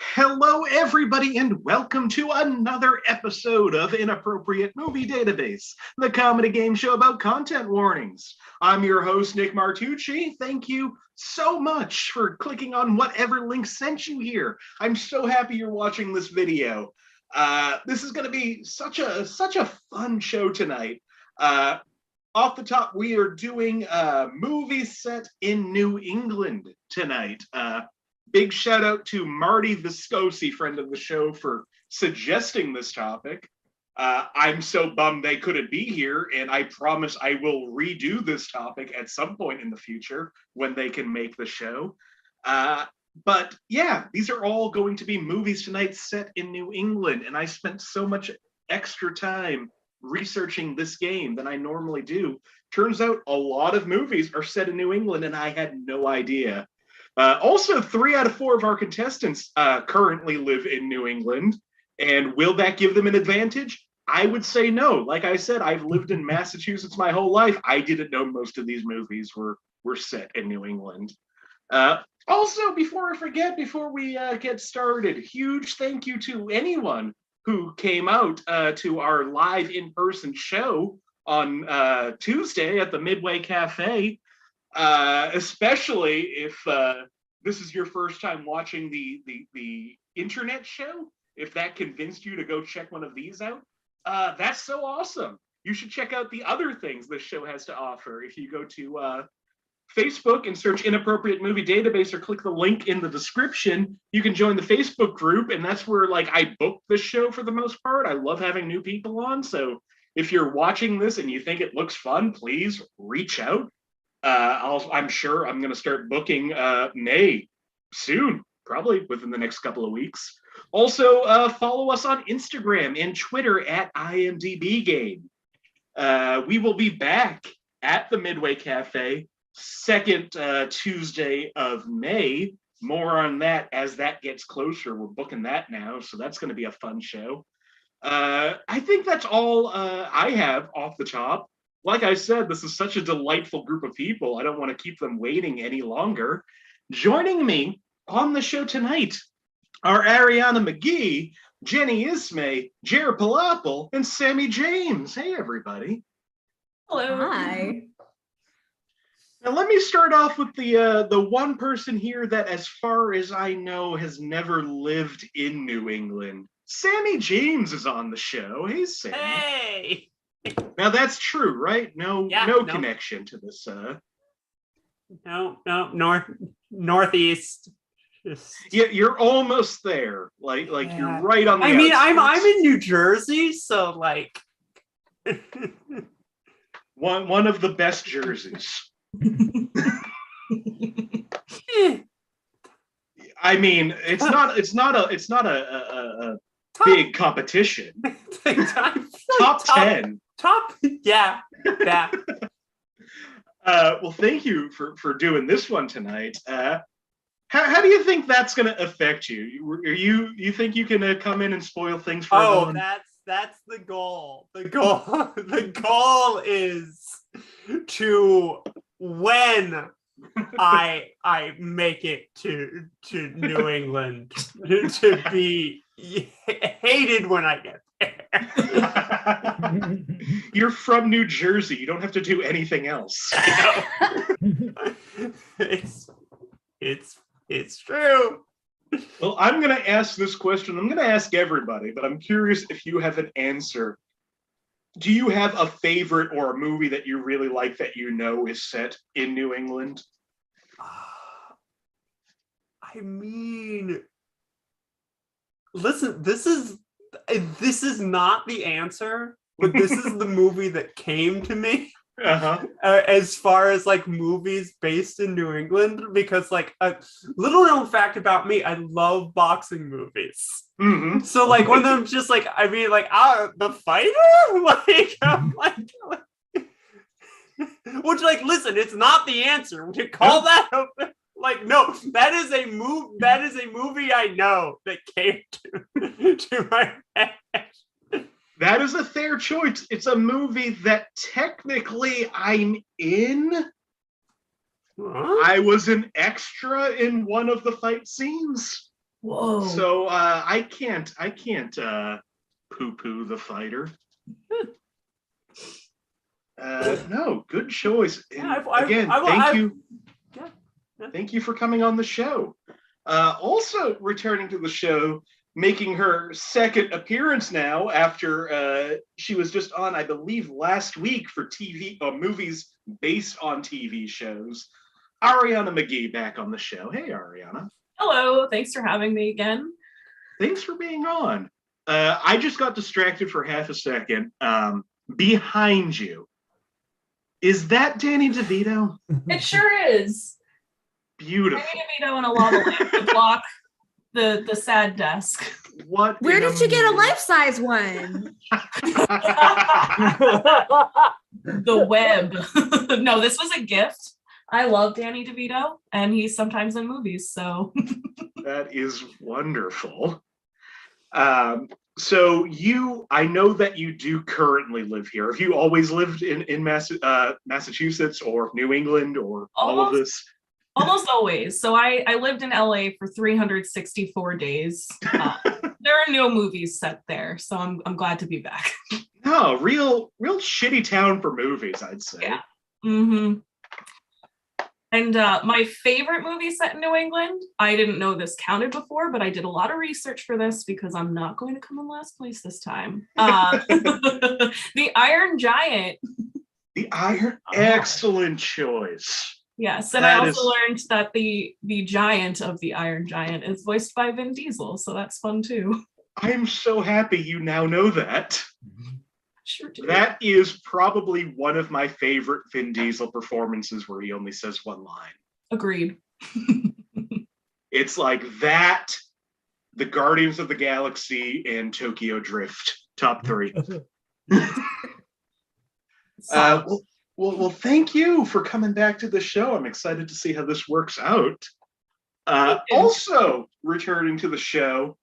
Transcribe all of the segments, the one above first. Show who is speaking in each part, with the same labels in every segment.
Speaker 1: Hello, everybody, and welcome to another episode of Inappropriate Movie Database, the comedy game show about content warnings. I'm your host, Nick Martucci. Thank you so much for clicking on whatever link sent you here. I'm so happy you're watching this video. This is going to be such a fun show tonight. Off the top, we are doing a movie set in New England tonight. Big shout out to Marty Viscosi, friend of the show, for suggesting this topic. I'm so bummed they couldn't be here, and I promise I will redo this topic at some point in the future when they can make the show. But yeah, these are all going to be movies tonight set in New England, and I spent so much extra time researching this game than I normally do. Turns out a lot of movies are set in New England, and I had no idea. Also, 3 out of 4 of our contestants currently live in New England. And will that give them an advantage? I would say no. Like I said, I've lived in Massachusetts my whole life. I didn't know most of these movies were set in New England. Also, before I forget, before we get started, huge thank you to anyone who came out to our live in-person show on Tuesday at the Midway Cafe. Especially if this is your first time watching the internet show, if that convinced you to go check one of these out, that's so awesome. You should check out the other things this show has to offer. If you go to Facebook and search Inappropriate Movie Database or click the link in the description, you can join the Facebook group, and that's where I book this show for the most part. I love having new people on, so if you're watching this and you think it looks fun, please reach out. I'm sure I'm going to start booking May soon, probably within the next couple of weeks. Also, follow us on Instagram and Twitter at IMDb Game. We will be back at the Midway Cafe second Tuesday of May. More on that as that gets closer. We're booking that now, so that's going to be a fun show. I think that's all I have off the top. Like I said, this is such a delightful group of people. I don't want to keep them waiting any longer. Joining me on the show tonight are Arianna Magee, Jenny Isme, Jere Pilapil, and Sammie James. Hey, everybody.
Speaker 2: Hello.
Speaker 3: Hi.
Speaker 1: Now, let me start off with the one person here that, as far as I know, has never lived in New England. Sammie James is on the show. Hey, Sammy.
Speaker 2: Hey.
Speaker 1: Now that's true, right? No connection to this.
Speaker 2: No, northeast.
Speaker 1: Yeah, you're almost there. Like
Speaker 2: Yeah.
Speaker 1: you're right on the.
Speaker 2: I mean, I'm
Speaker 1: outskirts.
Speaker 2: in New Jersey, so like.
Speaker 1: one of the best jerseys. I mean, it's not a big competition. Top 10.
Speaker 2: Yeah.
Speaker 1: Well, thank you for doing this one tonight. How do you think that's going to affect you? You think you can come in and spoil things for everyone?
Speaker 2: That's the goal. The goal is to when I make it to New England to be hated when I get there.
Speaker 1: You're from New Jersey. You don't have to do anything else.
Speaker 2: It's true.
Speaker 1: Well, I'm going to ask this question. I'm going to ask everybody, but I'm curious if you have an answer. Do you have a favorite or a movie that you really like that you know is set in New England?
Speaker 2: I mean, listen, this is not the answer, but this is the movie that came to me. As far as movies based in New England, because a little known fact about me, I love boxing movies.
Speaker 1: Mm-hmm.
Speaker 2: So when I'm just the fighter, I'm which listen, it's not the answer. We call that no, that is a movie I know that came to my head.
Speaker 1: That is a fair choice. It's a movie that technically I'm in. Huh? I was an extra in one of the fight scenes.
Speaker 3: Whoa.
Speaker 1: So I can't poo-poo the fighter. No, good choice. And thank you. Thank you for coming on the show. Also returning to the show, making her second appearance now after she was just on, I believe, last week for TV movies based on TV shows. Arianna Magee back on the show. Hey, Arianna.
Speaker 3: Hello. Thanks for having me again.
Speaker 1: Thanks for being on. I just got distracted for half a second. Behind you. Is that Danny DeVito?
Speaker 3: It sure is.
Speaker 1: Beautiful.
Speaker 3: Danny DeVito and a lava lamp to block the sad desk.
Speaker 1: What?
Speaker 4: Where did you get a life-size one?
Speaker 3: The web. No, this was a gift. I love Danny DeVito, and he's sometimes in movies, so.
Speaker 1: That is wonderful. So I know that you do currently live here. Have you always lived in Massachusetts or New England or all of this?
Speaker 3: Almost always. So I lived in LA for 364 days. There are no movies set there, so I'm glad to be back.
Speaker 1: No, real shitty town for movies, I'd say.
Speaker 3: Yeah. Mm-hmm. And my favorite movie set in New England, I didn't know this counted before, but I did a lot of research for this because I'm not going to come in last place this time. The Iron Giant.
Speaker 1: Excellent choice.
Speaker 3: Yes, and I also learned that the giant of the Iron Giant is voiced by Vin Diesel, so that's fun too.
Speaker 1: I'm so happy you now know that.
Speaker 3: Sure do.
Speaker 1: That is probably one of my favorite Vin Diesel performances where he only says one line.
Speaker 3: Agreed.
Speaker 1: It's like that, the Guardians of the Galaxy, and Tokyo Drift. Top 3. Well, thank you for coming back to the show. I'm excited to see how this works out. Also returning to the show,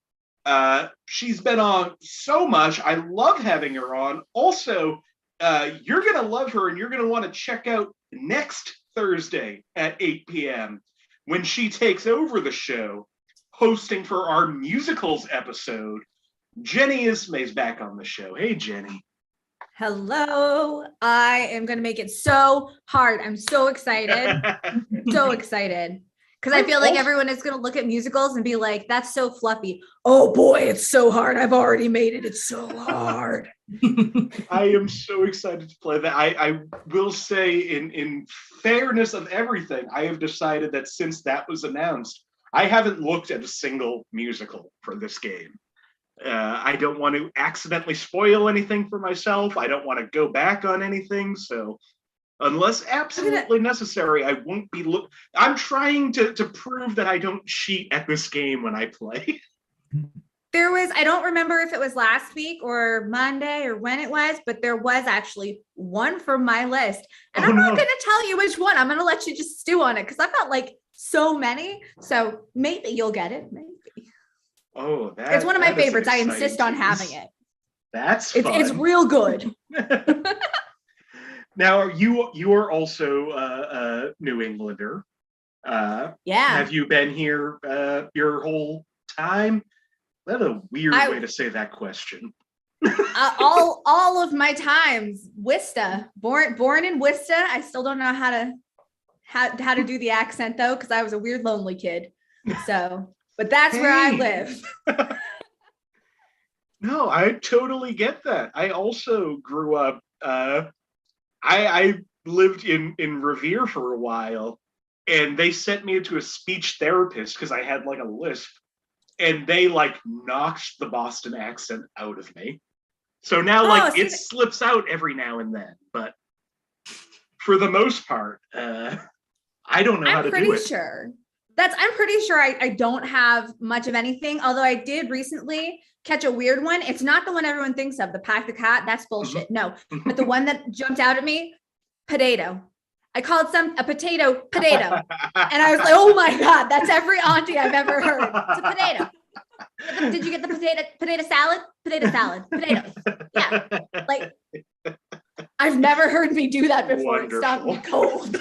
Speaker 1: she's been on so much. I love having her on. Also, you're going to love her, and you're going to want to check out next Thursday at 8 p.m. when she takes over the show, hosting for our musicals episode. Jenny Isme is back on the show. Hey, Jenny.
Speaker 4: Hello. I am going to make it so hard. I'm so excited. So excited. Because I feel like everyone is going to look at musicals and be like, that's so fluffy. Oh boy, it's so hard. I've already made it. It's so hard.
Speaker 1: I am so excited to play that. I will say, in fairness of everything, I have decided that since that was announced, I haven't looked at a single musical for this game. I don't want to accidentally spoil anything for myself. I don't want to go back on anything. So unless absolutely necessary, I won't be I'm trying to prove that I don't cheat at this game when I play.
Speaker 4: There was, I don't remember if it was last week or Monday or when it was, but there was actually one from my list. And I'm not going to tell you which one. I'm going to let you just stew on it because I've got like so many. So maybe you'll get it. Maybe.
Speaker 1: Oh,
Speaker 4: it's one of my favorites. I insist on having it.
Speaker 1: That's fun.
Speaker 4: It's real good.
Speaker 1: Now, you are also a New Englander.
Speaker 4: Yeah.
Speaker 1: Have you been here your whole time? That's a weird way to say that question.
Speaker 4: all of my times, Worcester, born in Worcester. I still don't know how to do the accent though, because I was a weird lonely kid. So. But that's where I live.
Speaker 1: No, I totally get that. I also grew up, I lived in Revere for a while, and they sent me to a speech therapist because I had like a lisp, and they like knocked the Boston accent out of me. So now it slips out every now and then, but for the most part, I don't know how to do it.
Speaker 4: I'm pretty sure I don't have much of anything, although I did recently catch a weird one. It's not the one everyone thinks of, the Pack the Cat. That's bullshit. No, but the one that jumped out at me, potato. I called a potato. And I was like, oh my God, that's every auntie I've ever heard. It's a potato. Did you get the potato salad? Potato salad. Potatoes. Yeah. Like, I've never heard me do that before. Wonderful. It stopped me cold.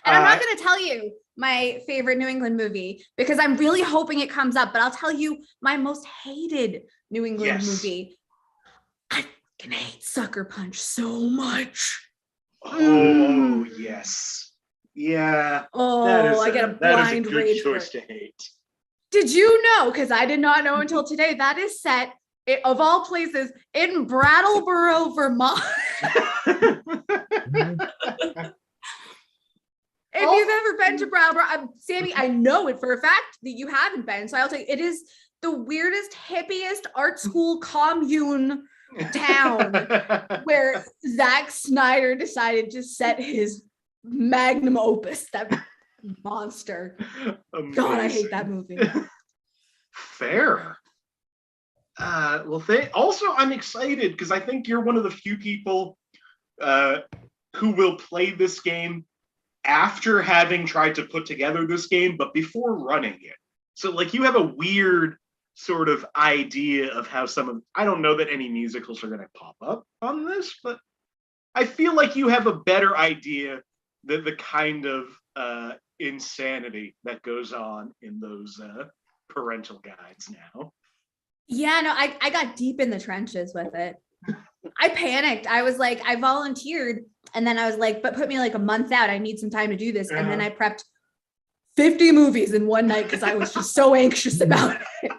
Speaker 4: And I'm not going to tell you my favorite New England movie because I'm really hoping it comes up, but I'll tell you my most hated New England movie. I can hate Sucker Punch so much.
Speaker 1: Oh, yes. Yeah.
Speaker 4: I get a blind rage
Speaker 1: choice to hate.
Speaker 4: Did you know, because I did not know until today, that is set, of all places, in Brattleboro, Vermont. If you've ever been to Brattleboro, Sammie, I know it for a fact that you haven't been. So I'll tell you, it is the weirdest, hippiest art school commune town where Zack Snyder decided to set his magnum opus, that monster. Amazing. God, I hate that movie.
Speaker 1: Fair. Also, I'm excited because I think you're one of the few people who will play this game after having tried to put together this game, but before running it. So, like, you have a weird sort of idea of how I don't know that any musicals are going to pop up on this, but I feel like you have a better idea than the kind of insanity that goes on in those parental guides now.
Speaker 4: Yeah, no, I got deep in the trenches with it. I panicked. I was like, I volunteered, and then I was like, but put me like a month out. I need some time to do this. And then I prepped 50 movies in one night because I was just so anxious about it.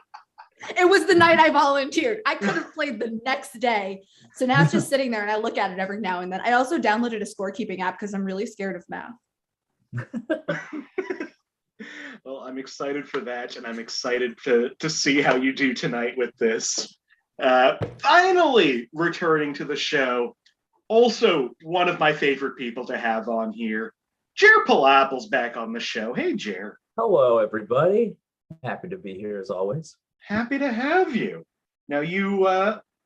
Speaker 4: It was the night I volunteered. I could have played the next day. So now it's just sitting there and I look at it every now and then. I also downloaded a scorekeeping app because I'm really scared of math.
Speaker 1: Well, I'm excited for that, and I'm excited to see how you do tonight with this. Finally returning to the show, also one of my favorite people to have on here, Jere Pilapil's back on the show. Hey, Jere.
Speaker 5: Hello, everybody. Happy to be here as always.
Speaker 1: Happy to have you. Now, you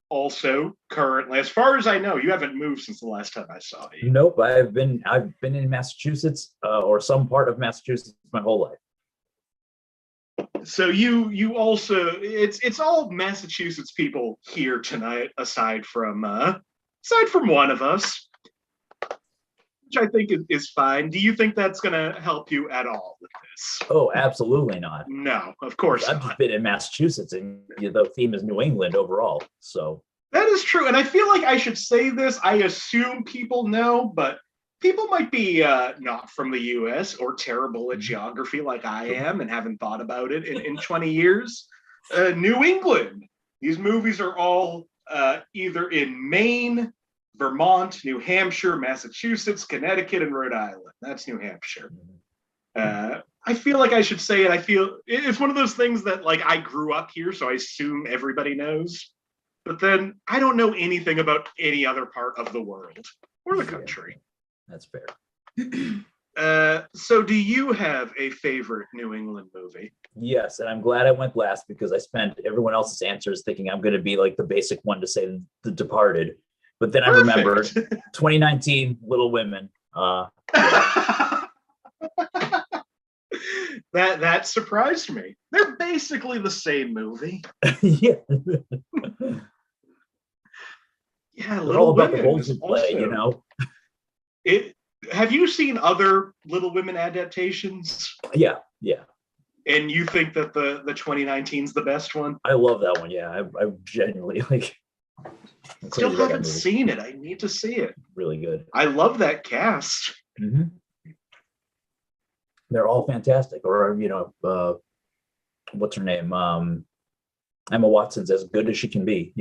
Speaker 1: also currently, as far as I know, you haven't moved since the last time I saw you.
Speaker 5: Nope, I've been in Massachusetts or some part of Massachusetts my whole life.
Speaker 1: So you also, it's all Massachusetts people here tonight, aside from one of us, which I think is fine. Do you think that's going to help you at all with this?
Speaker 5: Oh, absolutely not.
Speaker 1: No, of course
Speaker 5: I've just been in Massachusetts, and the theme is New England overall. So
Speaker 1: that is true, and I feel like I should say this. I assume people know, but people might be not from the U.S. or terrible at geography like I am and haven't thought about it in 20 years. New England. These movies are all either in Maine, Vermont, New Hampshire, Massachusetts, Connecticut, and Rhode Island. That's New Hampshire. I feel like I should say it. I feel it's one of those things that, like, I grew up here, so I assume everybody knows. But then I don't know anything about any other part of the world or the country.
Speaker 5: That's fair.
Speaker 1: So do you have a favorite New England movie?
Speaker 5: Yes, and I'm glad I went last because I spent everyone else's answers thinking I'm going to be like the basic one to say The Departed. But then I remembered 2019 Little Women.
Speaker 1: That surprised me. They're basically the same movie.
Speaker 5: Yeah.
Speaker 1: Yeah,
Speaker 5: They're
Speaker 1: Little
Speaker 5: all about
Speaker 1: Women
Speaker 5: the roles you play,
Speaker 1: also,
Speaker 5: you know.
Speaker 1: Have you seen other Little Women adaptations?
Speaker 5: Yeah.
Speaker 1: And you think that the 2019's the best one?
Speaker 5: I love that one. Yeah, I genuinely like.
Speaker 1: Still haven't seen it. I need to see it.
Speaker 5: Really good.
Speaker 1: I love that cast.
Speaker 5: Mm-hmm. They're all fantastic. Or what's her name? Emma Watson's as good as she can be.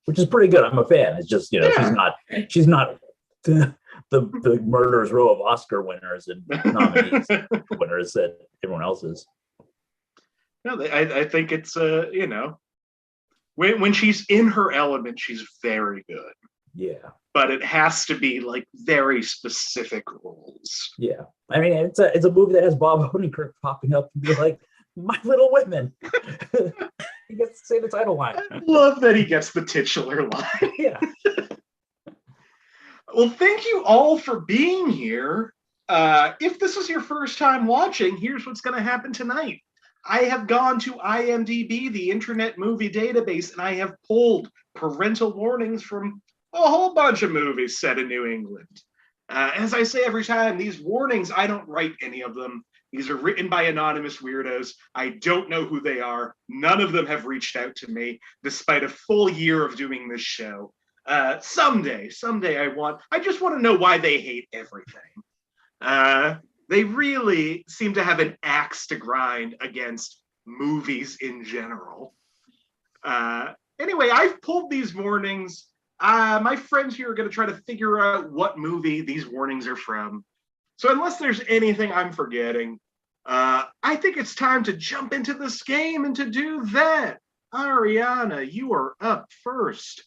Speaker 5: Which is pretty good. I'm a fan. It's just she's not the murderer's row of Oscar winners and nominees winners that everyone else is.
Speaker 1: No, I think it's when she's in her element, she's very good.
Speaker 5: Yeah,
Speaker 1: but it has to be like very specific roles.
Speaker 5: Yeah, I mean it's a movie that has Bob Odenkirk popping up and be like, "My Little Women." He gets to say the title line.
Speaker 1: I love that he gets the titular line.
Speaker 5: Yeah.
Speaker 1: Well, thank you all for being here. If this is your first time watching, here's what's going to happen tonight. I have gone to IMDb, the Internet Movie Database, and I have pulled parental warnings from a whole bunch of movies set in New England. As I say every time, these warnings, I don't write any of them. These are written by anonymous weirdos. I don't know who they are. None of them have reached out to me, despite a full year of doing this show. Someday, I just want to know why they hate everything. They really seem to have an axe to grind against movies in general. Anyway, I've pulled these warnings. My friends here are going to try to figure out what movie these warnings are from. So unless there's anything I'm forgetting, I think it's time to jump into this game, and to do that, Arianna, you are up first.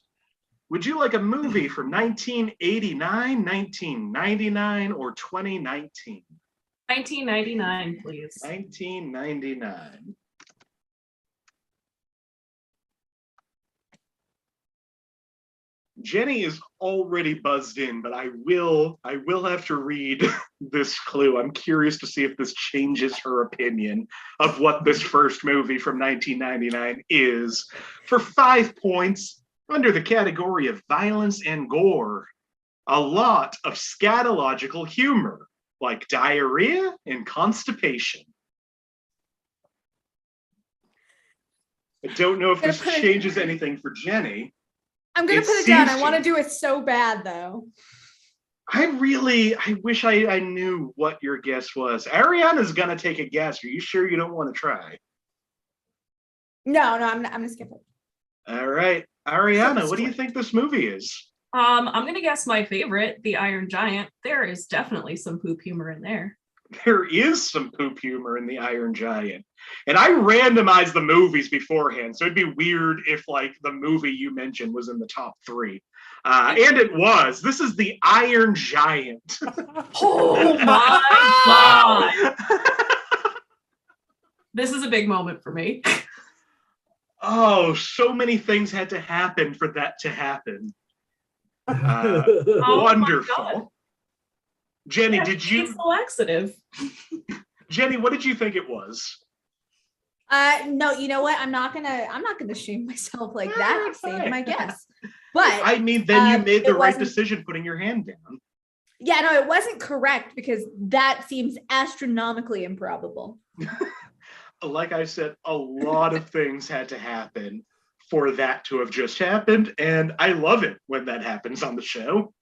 Speaker 1: Would you like a movie from 1989, 1999, or 2019?
Speaker 3: 1999, please.
Speaker 1: 1999. Jenny is already buzzed in, but I will have to read this clue. I'm curious to see if this changes her opinion of what this first movie from 1999 is. For 5 points, under the category of violence and gore, a lot of scatological humor, like diarrhea and constipation. I don't know if this changes anything for Jenny.
Speaker 4: I'm going to put it down. I want to do it so bad, though.
Speaker 1: I wish I knew what your guess was. Arianna's going to take a guess. Are you sure you don't want to try?
Speaker 4: No, I'm going to skip it.
Speaker 1: All right. Arianna, what do you think this movie is?
Speaker 3: I'm going to guess my favorite, The Iron Giant. There is definitely some poop humor in there.
Speaker 1: There is some poop humor in The Iron Giant. And I randomized the movies beforehand, so it'd be weird if, like, the movie you mentioned was in the top 3. And it was. This is The Iron Giant.
Speaker 3: Oh my God. This is a big moment for me.
Speaker 1: Oh, so many things had to happen for that to happen. Wonderful. Jenny,
Speaker 3: Yeah,
Speaker 1: did you?
Speaker 3: It's the laxative.
Speaker 1: Jenny, what did you think it was?
Speaker 4: No, you know what? I'm not gonna shame myself like that. I'm saying my guess. But
Speaker 1: I mean, then you made the right decision putting your hand down.
Speaker 4: Yeah, no, it wasn't correct because that seems astronomically improbable.
Speaker 1: Like I said, a lot of things had to happen for that to have just happened, and I love it when that happens on the show.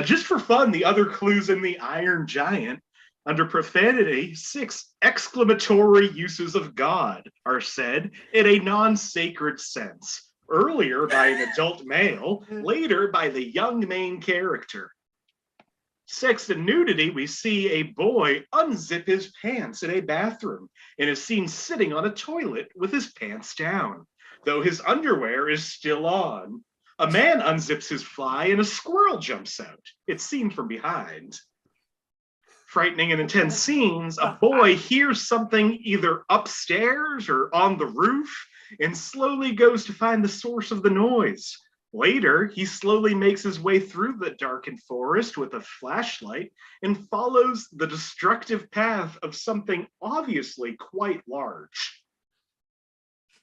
Speaker 1: Just for fun, the other clues in The Iron Giant, under profanity, 6 exclamatory uses of God are said in a non-sacred sense. Earlier by an adult male, later by the young main character. Sex and nudity, we see a boy unzip his pants in a bathroom and is seen sitting on a toilet with his pants down, though his underwear is still on. A man unzips his fly and a squirrel jumps out. It's seen from behind. Frightening and intense scenes, a boy hears something either upstairs or on the roof and slowly goes to find the source of the noise. Later, he slowly makes his way through the darkened forest with a flashlight and follows the destructive path of something obviously quite large.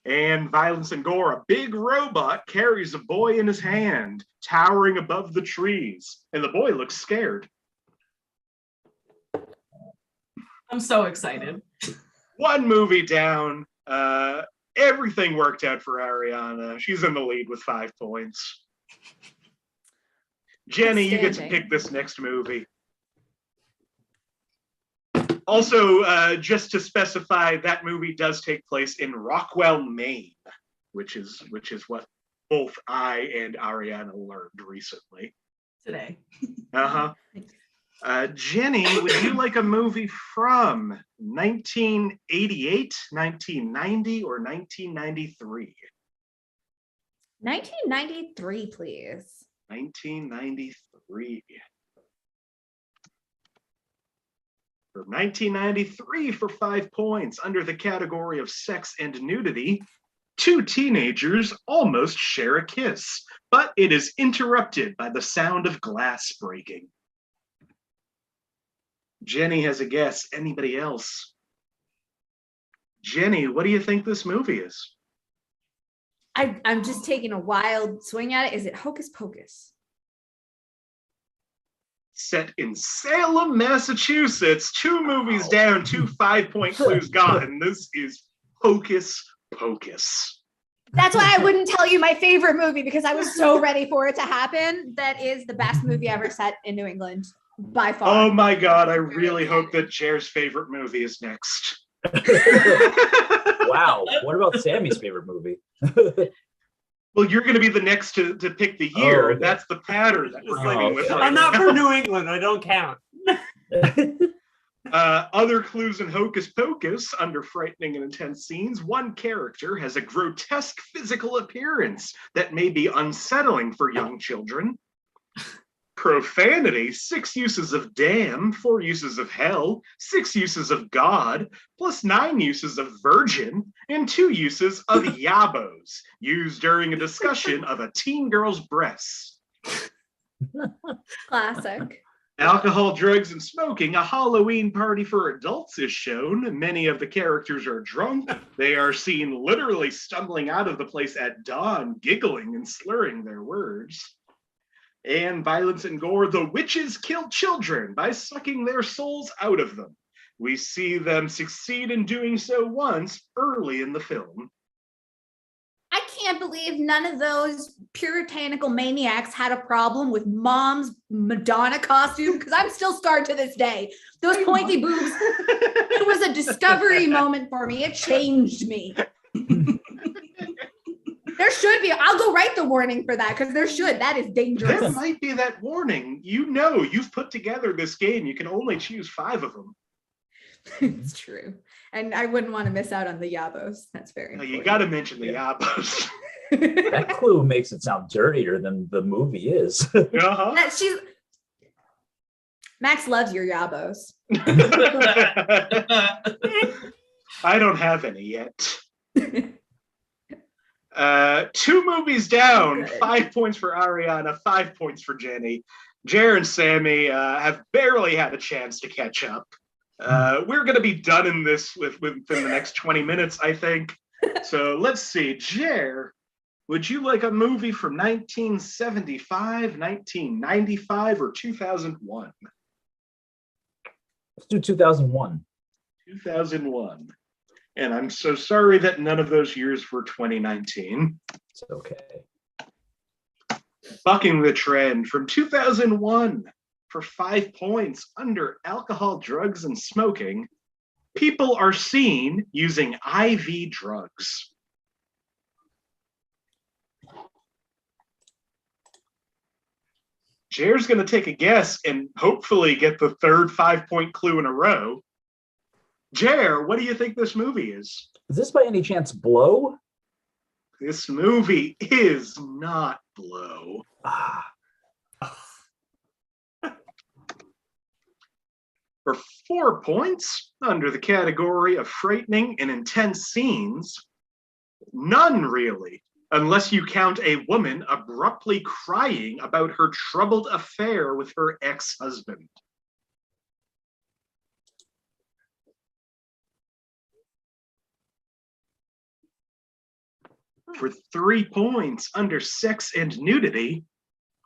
Speaker 1: And violence and gore, a big robot carries a boy in his hand, towering above the trees, and the boy looks scared.
Speaker 3: I'm so excited.
Speaker 1: One movie down. Everything worked out for Arianna. She's in the lead with 5 points. Jenny, you get to pick this next movie. Also, just to specify, that movie does take place in Rockwell, Maine, which is what both I and Arianna learned recently.
Speaker 3: Today.
Speaker 1: Uh-huh. Jenny, would you like a movie from 1988, 1990, or 1993?
Speaker 4: 1993, please.
Speaker 1: 1993. For 1993, for 5 points, under the category of sex and nudity, 2 teenagers almost share a kiss, but it is interrupted by the sound of glass breaking. Jenny has a guess. Anybody else? Jenny, what do you think this movie is?
Speaker 4: I'm just taking a wild swing at it. Is it Hocus Pocus?
Speaker 1: set in Salem, Massachusetts. 2 movies down, 2 5-point clues gotten. This is Hocus Pocus.
Speaker 4: That's why I wouldn't tell you my favorite movie, because I was so ready for it to happen. That is the best movie ever set in New England, by far.
Speaker 1: Oh my God, I really hope that Jere's favorite movie is next.
Speaker 5: Wow. What about Sammie's favorite movie?
Speaker 1: Well, you're going to be the next to pick the year.
Speaker 5: Oh, okay.
Speaker 1: That's the pattern that we're going with. Right
Speaker 2: I'm not
Speaker 1: now.
Speaker 2: from New England. I don't count.
Speaker 1: Other clues in Hocus Pocus, under frightening and intense scenes, one character has a grotesque physical appearance that may be unsettling for young children. Profanity, 6 uses of damn, 4 uses of hell, 6 uses of God, plus 9 uses of virgin, and 2 uses of yabos, used during a discussion of a teen girl's breasts.
Speaker 4: Classic.
Speaker 1: Alcohol, drugs, and smoking, a Halloween party for adults is shown. Many of the characters are drunk. They are seen literally stumbling out of the place at dawn, giggling and slurring their words. And violence and gore, the witches kill children by sucking their souls out of them. We see them succeed in doing so once early in the film.
Speaker 4: I can't believe none of those puritanical maniacs had a problem with Mom's Madonna costume, because I'm still scarred to this day. Those pointy boobs, it was a discovery moment for me. It changed me. There should be. I'll go write the warning for that, because there should. That is dangerous.
Speaker 1: There might be that warning. You know, you've put together this game. You can only choose 5 of them.
Speaker 4: It's true. And I wouldn't want to miss out on the yabos. That's very important.
Speaker 1: You got to mention the yabos.
Speaker 5: That clue makes it sound dirtier than the movie is.
Speaker 1: Uh-huh.
Speaker 4: Max loves your yabos.
Speaker 1: I don't have any yet. 2 movies down, 5 points for Arianna, 5 points for Jenny. Jere and Sammie have barely had a chance to catch up. We're going to be done in this within the next 20 minutes, I think. So let's see. Jere, would you like a movie from 1975, 1995, or 2001?
Speaker 5: Let's do 2001.
Speaker 1: 2001. And I'm so sorry that none of those years were 2019.
Speaker 5: It's okay.
Speaker 1: Bucking the trend from 2001 for 5 points under alcohol, drugs, and smoking. People are seen using IV drugs. Jere's going to take a guess and hopefully get the third 5-point clue in a row. Jere, what do you think this movie is?
Speaker 5: Is this by any chance Blow?
Speaker 1: This movie is not Blow. For 4 points, under the category of frightening and intense scenes, none really, unless you count a woman abruptly crying about her troubled affair with her ex-husband. For 3 points, under sex and nudity,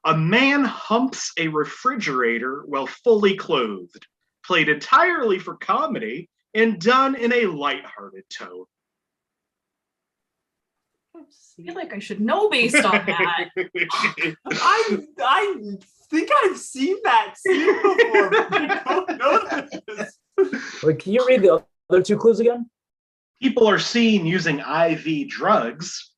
Speaker 1: a man humps a refrigerator while fully clothed, played entirely for comedy and done in a lighthearted tone.
Speaker 3: I feel like I should know based on that.
Speaker 2: I think I've seen that scene before, but I don't know this.
Speaker 5: Wait, can you read the other 2 clues again?
Speaker 1: People are seen using IV drugs.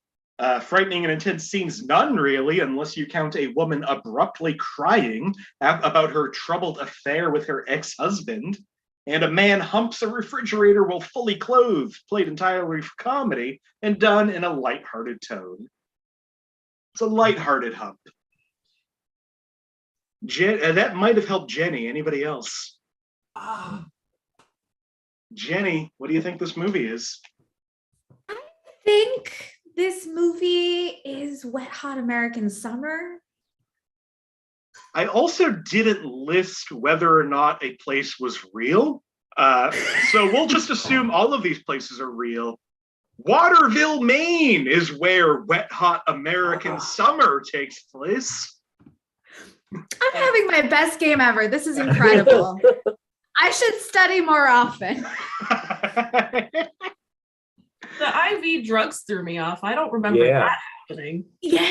Speaker 1: Frightening and intense scenes, none really, unless you count a woman abruptly crying about her troubled affair with her ex-husband. And a man humps a refrigerator while fully clothed, played entirely for comedy, and done in a lighthearted tone. It's a lighthearted hump. That might have helped Jenny. Anybody else? Jenny, what do you think this movie is?
Speaker 4: I think this movie is Wet Hot American Summer.
Speaker 1: I also didn't list whether or not a place was real. So we'll just assume all of these places are real. Waterville, Maine is where Wet Hot American Summer takes place.
Speaker 4: I'm having my best game ever. This is incredible. I should study more often.
Speaker 3: The IV drugs threw me off. I don't remember that happening.
Speaker 4: Yeah.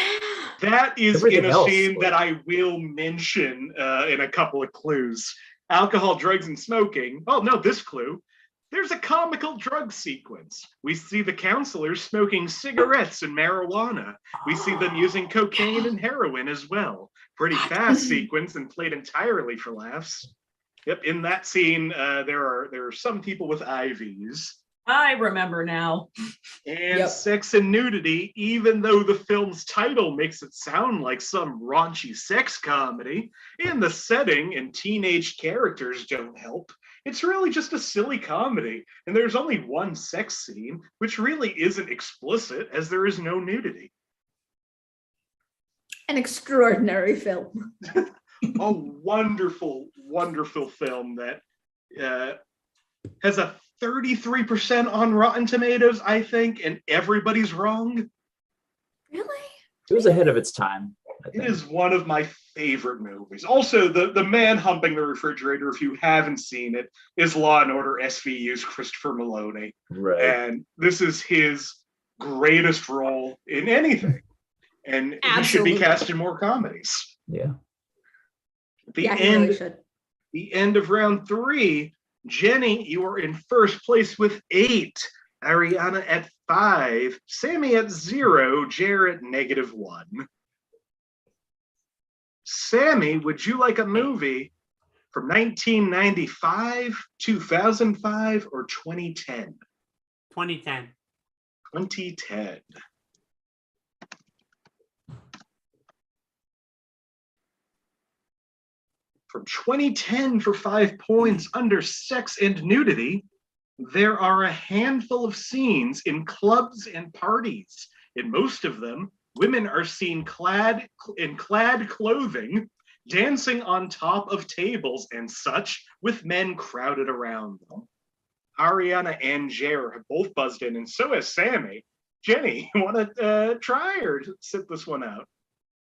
Speaker 1: That is
Speaker 5: Everything
Speaker 1: in a
Speaker 5: else,
Speaker 1: scene that I will mention in a couple of clues. Alcohol, drugs, and smoking. Oh, no, this clue. There's a comical drug sequence. We see the counselors smoking cigarettes and marijuana. We see them using cocaine and heroin as well. Pretty fast sequence and played entirely for laughs. Yep, in that scene, there are some people with IVs.
Speaker 3: I remember now.
Speaker 1: And sex and nudity, even though the film's title makes it sound like some raunchy sex comedy, in the setting and teenage characters don't help. It's really just a silly comedy, and there's only one sex scene, which really isn't explicit as there is no nudity.
Speaker 4: An extraordinary film.
Speaker 1: A wonderful, wonderful film that has a 33% on Rotten Tomatoes, I think, and everybody's wrong.
Speaker 4: Really?
Speaker 5: It was ahead of its time.
Speaker 1: It is one of my favorite movies. Also, the man humping the refrigerator, if you haven't seen it, is Law and Order SVU's Christopher Maloney.
Speaker 5: Right.
Speaker 1: And this is his greatest role in anything. And he should be cast in more comedies.
Speaker 5: Yeah.
Speaker 1: The
Speaker 4: Really should.
Speaker 1: The end of round 3, Jenny, you are in first place with 8. Arianna at 5. Sammie at 0. Jere at -1. Sammie, would you like a movie from 1995, 2005, or 2010?
Speaker 2: 2010.
Speaker 1: 2010. From 2010 for 5 points under sex and nudity, there are a handful of scenes in clubs and parties. In most of them, women are seen clad clothing, dancing on top of tables and such, with men crowded around them. Arianna and Jere have both buzzed in, and so has Sammie. Jenny, you want to try or sit this one out?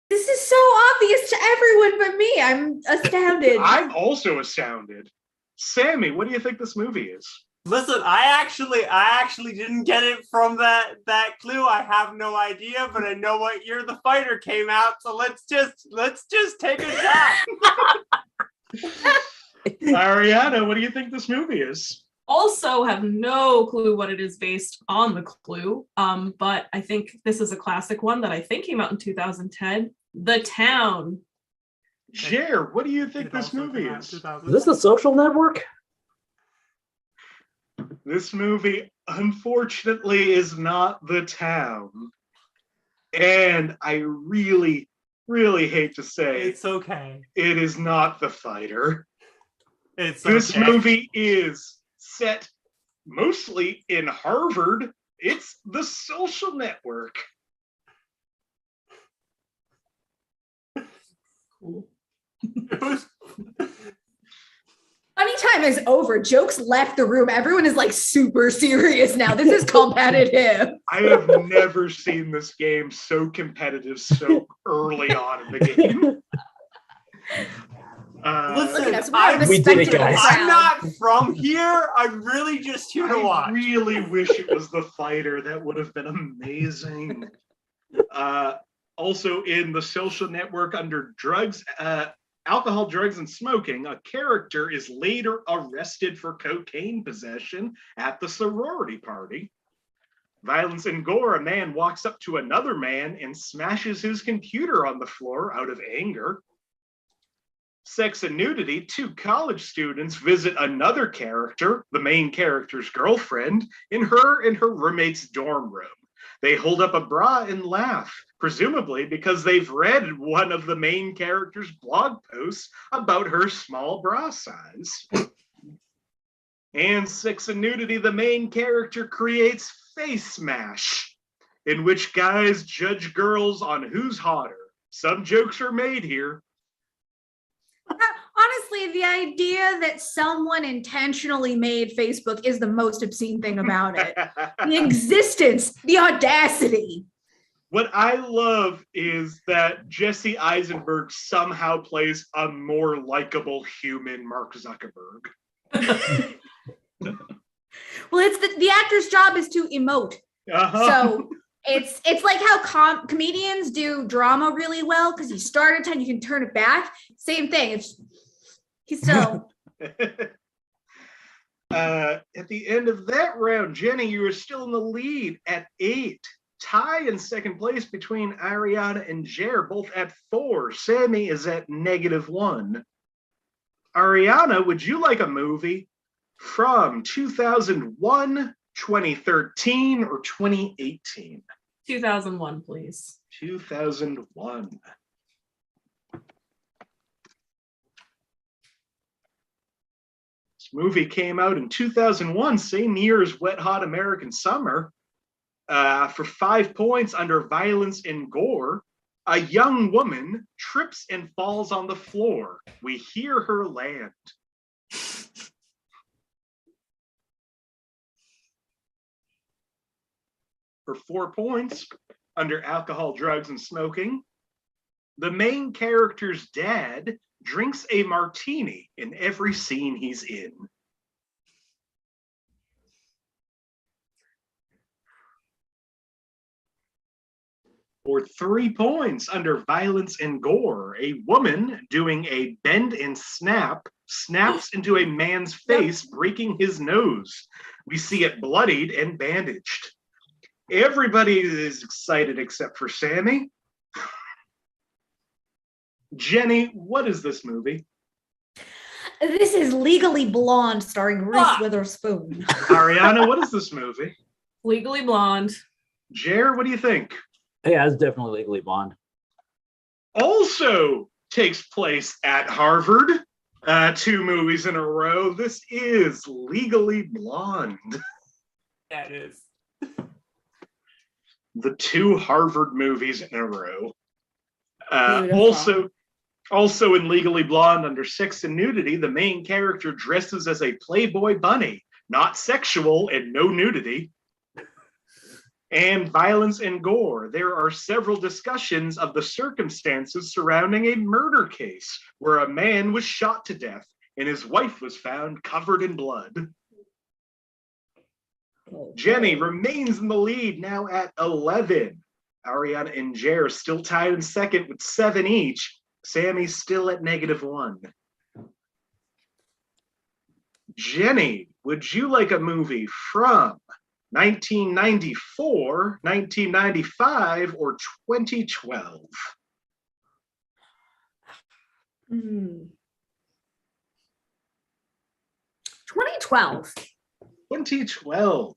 Speaker 4: This is so obvious to everyone but me. I'm astounded.
Speaker 1: I'm also astounded. Sammie, what do you think this movie is?
Speaker 2: Listen, I actually didn't get it from that clue. I have no idea, but I know what year The Fighter came out, so let's just take a shot.
Speaker 1: Arianna, what do you think this movie is?
Speaker 3: Also have no clue what it is based on the clue, but I think this is a classic one that I think came out in 2010. The Town.
Speaker 1: Jere, what do you think this movie is?
Speaker 5: Is this The Social Network?
Speaker 1: This movie, unfortunately, is not The Town. And I really, really hate to say
Speaker 2: it's okay.
Speaker 1: It is not The Fighter.
Speaker 2: This
Speaker 1: movie is set mostly in Harvard. It's The Social Network.
Speaker 4: Funny time is over. Jokes left the room. Everyone is like super serious now. This is competitive.
Speaker 1: I have never seen this game so competitive so early on in the game.
Speaker 2: Listen,
Speaker 5: we did it, guys.
Speaker 2: I'm not from here. I'm really just here to watch.
Speaker 1: I really wish it was The Fighter. That would have been amazing. Also in The Social Network under drugs, alcohol, drugs, and smoking, a character is later arrested for cocaine possession at the sorority party. Violence and gore, a man walks up to another man and smashes his computer on the floor out of anger. Sex and nudity, 2 college students visit another character, the main character's girlfriend, in her and her roommate's dorm room. They hold up a bra and laugh, presumably because they've read one of the main character's blog posts about her small bra size. And sex and nudity, the main character creates Face Smash, in which guys judge girls on who's hotter. Some jokes are made here.
Speaker 4: Honestly, the idea that someone intentionally made Facebook is the most obscene thing about it. The existence, the audacity.
Speaker 1: What I love is that Jesse Eisenberg somehow plays a more likable human Mark Zuckerberg.
Speaker 4: Well, it's the actor's job is to emote. So it's like how comedians do drama really well because you start a time, you can turn it back. Same thing. He's still.
Speaker 1: At the end of that round, Jenny, you are still in the lead at 8. Tie in second place between Arianna and Jere, both at 4. Sammie is at -1. Arianna, would you like a movie from 2001, 2013, or 2018?
Speaker 3: 2001, please.
Speaker 1: 2001. This movie came out in 2001, same year as Wet Hot American Summer. For 5 points under violence and gore, a young woman trips and falls on the floor. We hear her land. For 4 points under alcohol, drugs, and smoking, the main character's dad drinks a martini in every scene he's in. For 3 points under violence and gore, a woman doing a bend and snap snaps into a man's face, breaking his nose. We see it bloodied and bandaged. Everybody is excited except for Sammie. Jenny, what is this movie?
Speaker 4: This is Legally Blonde, starring Reese Witherspoon.
Speaker 1: Arianna, what is this movie?
Speaker 3: Legally Blonde.
Speaker 1: Jere, what do you think?
Speaker 5: Yeah, it's definitely Legally Blonde.
Speaker 1: Also takes place at Harvard. 2 movies in a row. This is Legally Blonde.
Speaker 2: Yeah, it is.
Speaker 1: The 2 Harvard movies in a row. Also in Legally Blonde, under sex and nudity, the main character dresses as a Playboy bunny. Not sexual and no nudity. And violence and gore. There are several discussions of the circumstances surrounding a murder case where a man was shot to death and his wife was found covered in blood. Jenny remains in the lead now at 11. Arianna and Jere still tied in second with 7 each. Sammie's still at -1. Jenny, would you like a movie from 1994, 1995, or 2012?
Speaker 4: 2012.
Speaker 1: 2012.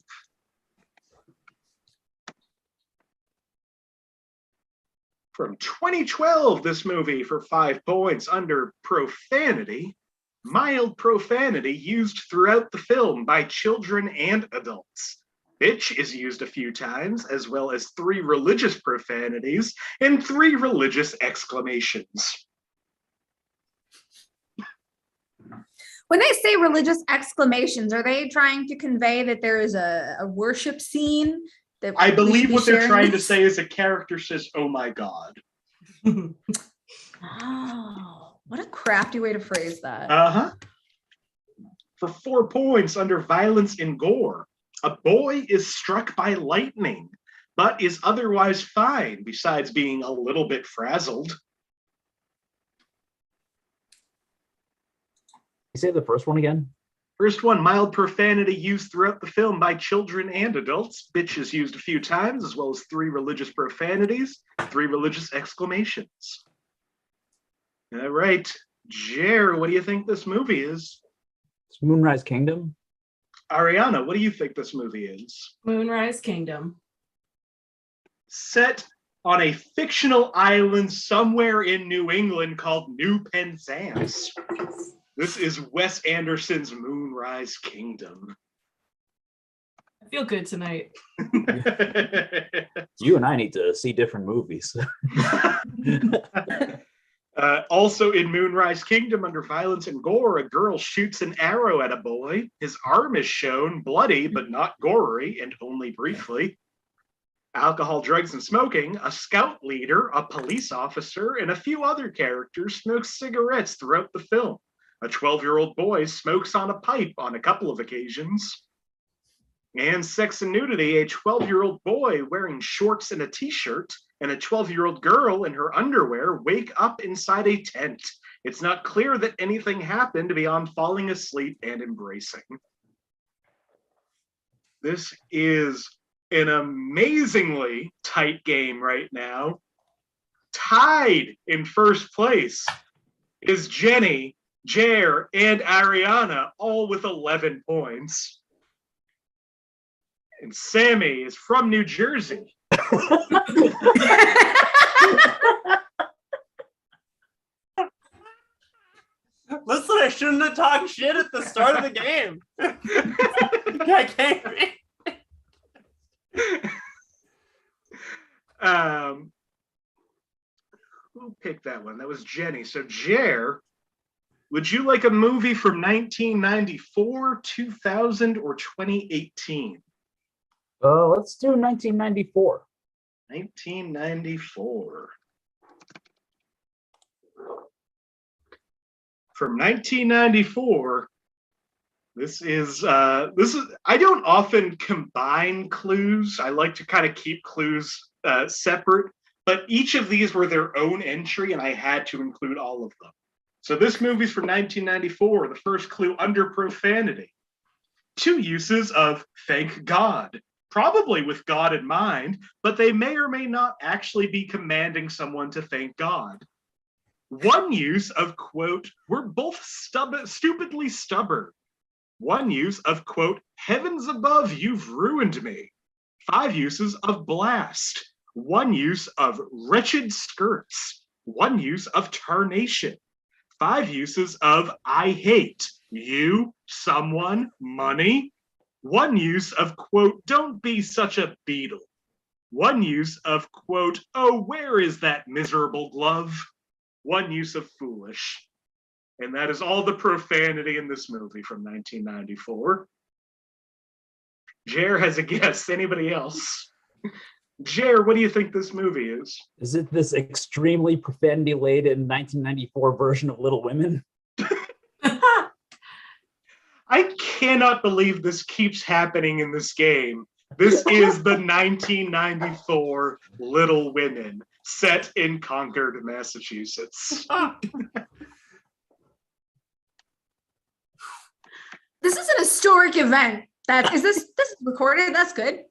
Speaker 1: From 2012, this movie for 5 points under profanity. Mild profanity used throughout the film by children and adults. Bitch is used a few times, as well as 3 religious profanities and 3 religious exclamations.
Speaker 4: When they say religious exclamations, are they trying to convey that there is a worship scene? That
Speaker 1: I believe what they're trying to say is a character says, "Oh my God."
Speaker 4: Oh, what a crafty way to phrase that.
Speaker 1: For 4 points under violence and gore, a boy is struck by lightning, but is otherwise fine, besides being a little bit frazzled.
Speaker 5: You say the first one again?
Speaker 1: First one, mild profanity used throughout the film by children and adults. Bitch is used a few times, as well as 3 religious profanities, 3 religious exclamations. All right. Jere, what do you think this movie is?
Speaker 5: It's Moonrise Kingdom.
Speaker 1: Arianna, what do you think this movie is?
Speaker 3: Moonrise Kingdom.
Speaker 1: Set on a fictional island somewhere in New England called New Penzance. This is Wes Anderson's Moonrise Kingdom.
Speaker 3: I feel good tonight.
Speaker 5: You and I need to see different movies.
Speaker 1: Also in Moonrise Kingdom, under violence and gore, a girl shoots an arrow at a boy. His arm is shown, bloody but not gory, and only briefly. Alcohol, drugs, and smoking, a scout leader, a police officer, and a few other characters smoke cigarettes throughout the film. A 12-year-old boy smokes on a pipe on a couple of occasions. And sex and nudity, a 12-year-old boy wearing shorts and a t-shirt and a 12-year-old girl in her underwear wake up inside a tent. It's not clear that anything happened beyond falling asleep and embracing. This is an amazingly tight game right now. Tied in first place is Jenny, Jere, and Arianna, all with 11 points. And Sammie is from New Jersey.
Speaker 2: Listen, I shouldn't have talked shit at the start of the game. I can't.
Speaker 1: Who picked that one? That was Jenny. So, Jere, would you like a movie from 1994, 2000, or 2018?
Speaker 5: Let's do 1994.
Speaker 1: 1994. From 1994, this is I don't often combine clues. I like to kind of keep clues separate, but each of these were their own entry and I had to include all of them. So this movie's from 1994. The first clue, under profanity. 2 uses of thank God, probably with God in mind, but they may or may not actually be commanding someone to thank God. 1 use of, quote, we're both stupidly stubborn. 1 use of, quote, heavens above, you've ruined me. 5 uses of blast. 1 use of wretched skirts. 1 use of tarnation. 5 uses of I hate, you, someone, money. 1 use of, quote, don't be such a beetle. 1 use of, quote, oh, where is that miserable glove? 1 use of foolish. And that is all the profanity in this movie from 1994. Jere has a guess. Anybody else? Jere, what do you think this movie is?
Speaker 5: Is it this extremely profanity-laden 1994 version of Little Women?
Speaker 1: I cannot believe this keeps happening in this game. This is the 1994 Little Women, set in Concord, Massachusetts.
Speaker 4: This is an historic event. Is this recorded? That's good.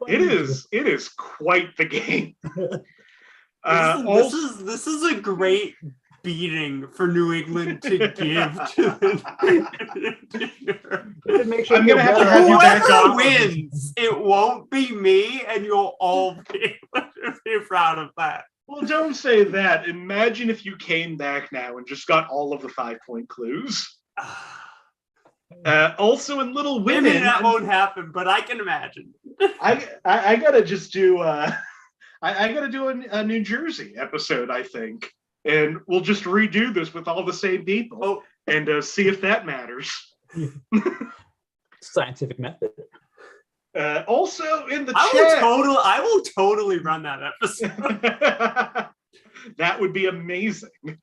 Speaker 1: It is quite the game.
Speaker 2: This is a great beating for New England to give to
Speaker 1: I'm gonna have you back
Speaker 2: whoever
Speaker 1: on.
Speaker 2: wins, it won't be me, and you'll all be proud of that.
Speaker 1: Well, don't say that. Imagine if you came back now and just got all of the 5-point clues. Also in Little Women,
Speaker 2: Maybe that won't happen, but I can imagine.
Speaker 1: I gotta just do I gotta do a New Jersey episode, I think, and we'll just redo this with all the same people and see if that matters.
Speaker 5: Scientific method.
Speaker 1: Also in the chat,
Speaker 2: I will totally run that episode.
Speaker 1: That would be amazing.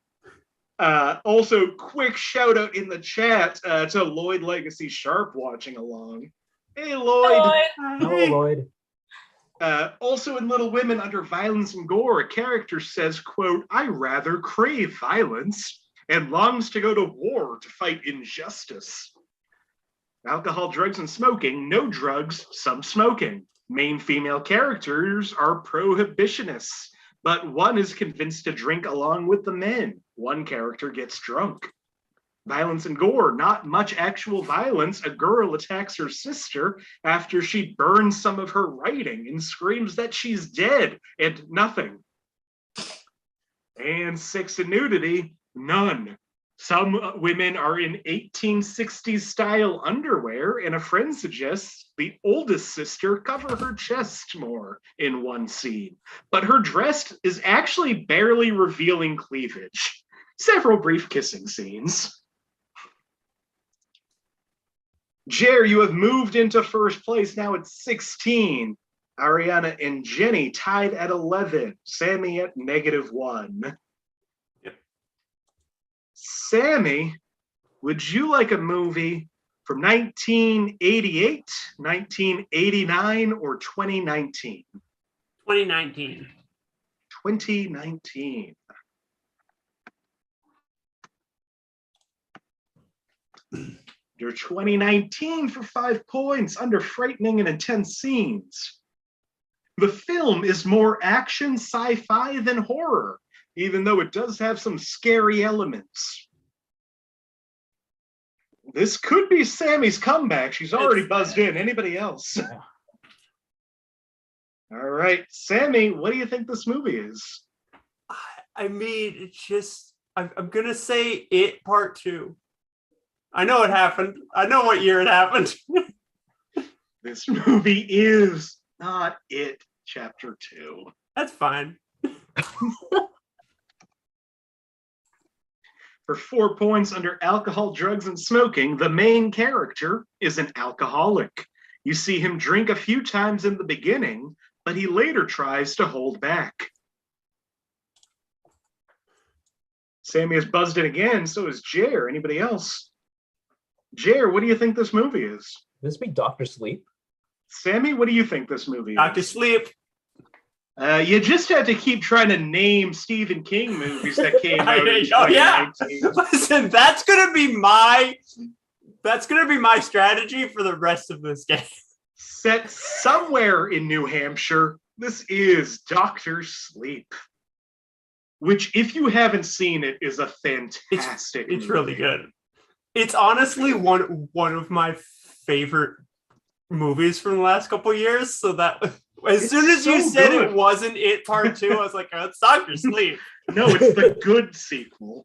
Speaker 1: Also, quick shout out in the chat to Lloyd Legacy Sharp watching along. Hey, Lloyd.
Speaker 5: Hello, Lloyd.
Speaker 1: Also in Little Women, under violence and gore, a character says, quote, I rather crave violence and longs to go to war to fight injustice. Alcohol, drugs, and smoking. No drugs, some smoking. Main female characters are prohibitionists, but one is convinced to drink along with the men. One character gets drunk. Violence and gore, not much actual violence. A girl attacks her sister after she burns some of her writing and screams that she's dead and nothing. And sex and nudity, none. Some women are in 1860s style underwear, and a friend suggests the oldest sister cover her chest more in one scene. But her dress is actually barely revealing cleavage. Several brief kissing scenes. Jere, you have moved into first place. Now it's 16. Arianna and Jenny tied at 11. Sammie at -1.
Speaker 2: Yep.
Speaker 1: Sammie, would you like a movie from 1988, 1989, or 2019?
Speaker 2: 2019.
Speaker 1: 2019. Under 2019 for 5 points, under frightening and intense scenes. The film is more action, sci-fi than horror, even though it does have some scary elements. This could be Sammie's comeback. She's already buzzed in. Anybody else? All right, Sammie, what do you think this movie is?
Speaker 2: I mean, it's just, I'm going to say It Part 2. I know it happened. I know what year it happened.
Speaker 1: This movie is not It, Chapter 2.
Speaker 2: That's fine.
Speaker 1: For 4 points under alcohol, drugs, and smoking, the main character is an alcoholic. You see him drink a few times in the beginning, but he later tries to hold back. Sammie has buzzed in again, so is Jere. Anybody else? Jere, what do you think this movie is?
Speaker 5: This be Dr. Sleep?
Speaker 1: Sammie, what do you think this movie is?
Speaker 2: Dr. Sleep.
Speaker 1: You just had to keep trying to name Stephen King movies that came out in 2019.
Speaker 2: Oh yeah. Listen, that's gonna be my strategy for the rest of this game.
Speaker 1: Set somewhere in New Hampshire, this is Dr. Sleep. Which, if you haven't seen it, is a fantastic
Speaker 2: It's
Speaker 1: movie.
Speaker 2: really good. It's honestly one of my favorite movies from the last couple of years. So that as soon as you said it wasn't It Part 2, I was like, oh, it's Dr. Sleep.
Speaker 1: No, it's the good sequel.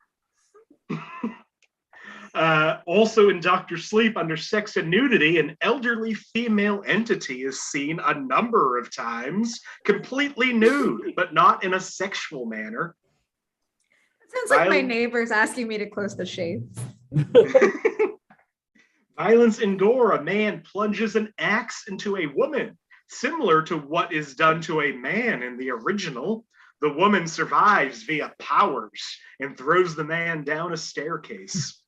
Speaker 1: Also in Dr. Sleep, under sex and nudity, an elderly female entity is seen a number of times, completely nude, but not in a sexual manner.
Speaker 4: Sounds like my neighbor's asking me to close the shades.
Speaker 1: Violence and gore. A man plunges an axe into a woman, similar to what is done to a man in the original. The woman survives via powers and throws the man down a staircase.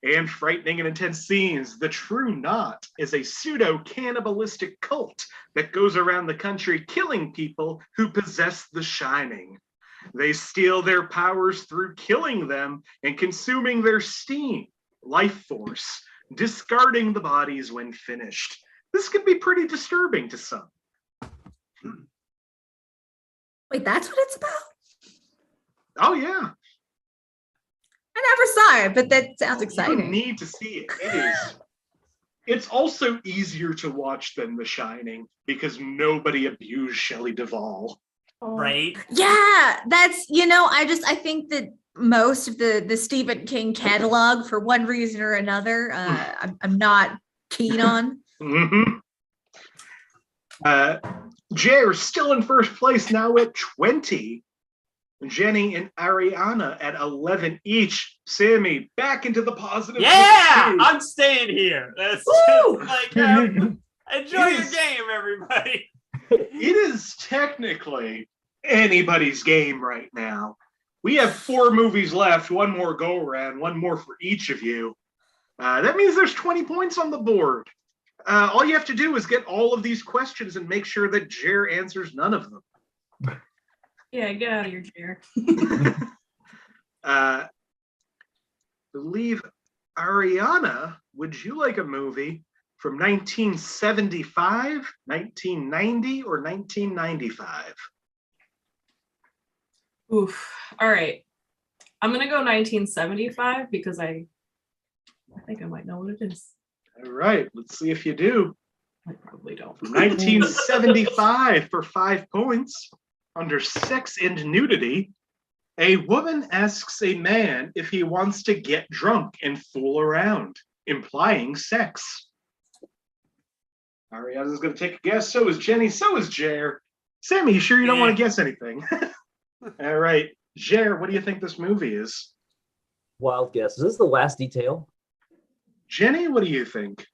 Speaker 1: And frightening and intense scenes. The True Knot is a pseudo-cannibalistic cult that goes around the country killing people who possess the Shining. They steal their powers through killing them and consuming their steam, life force, discarding the bodies when finished. This could be pretty disturbing to some.
Speaker 4: Wait, that's what it's about?
Speaker 1: Oh, yeah.
Speaker 4: I never saw it, but that sounds exciting.
Speaker 1: You need to see it. It is. It's also easier to watch than The Shining because nobody abused Shelley Duvall.
Speaker 2: Right?
Speaker 4: Yeah, that's, I think that most of the Stephen King catalog, for one reason or another, I'm not keen on.
Speaker 1: Mm-hmm. Jere still in first place now at 20. Jenny and Arianna at 11 each. Sammie back into the positive.
Speaker 2: Yeah, I'm staying here. That's just like enjoy your game, everybody.
Speaker 1: It is technically anybody's game right now. We have 4 movies left, one more go around, one more for each of you. That means there's 20 points on the board. All you have to do is get all of these questions and make sure that Jere answers none of them.
Speaker 3: Yeah, get out of here, Jere.
Speaker 1: Believe Arianna, would you like a movie from 1975, 1990, or 1995?
Speaker 3: Oof. All right. I'm going to go 1975 because I think I might know what it is.
Speaker 1: All right. Let's see if you do.
Speaker 3: I probably don't.
Speaker 1: From 1975 for 5 points. Under sex and nudity, a woman asks a man if he wants to get drunk and fool around, implying sex. Arianna's going to take a guess. So is Jenny. So is Jere. Sammie, you sure you don't want to guess anything? All right. Jere, what do you think this movie is?
Speaker 5: Wild guess. Is this The Last Detail?
Speaker 1: Jenny, what do you think?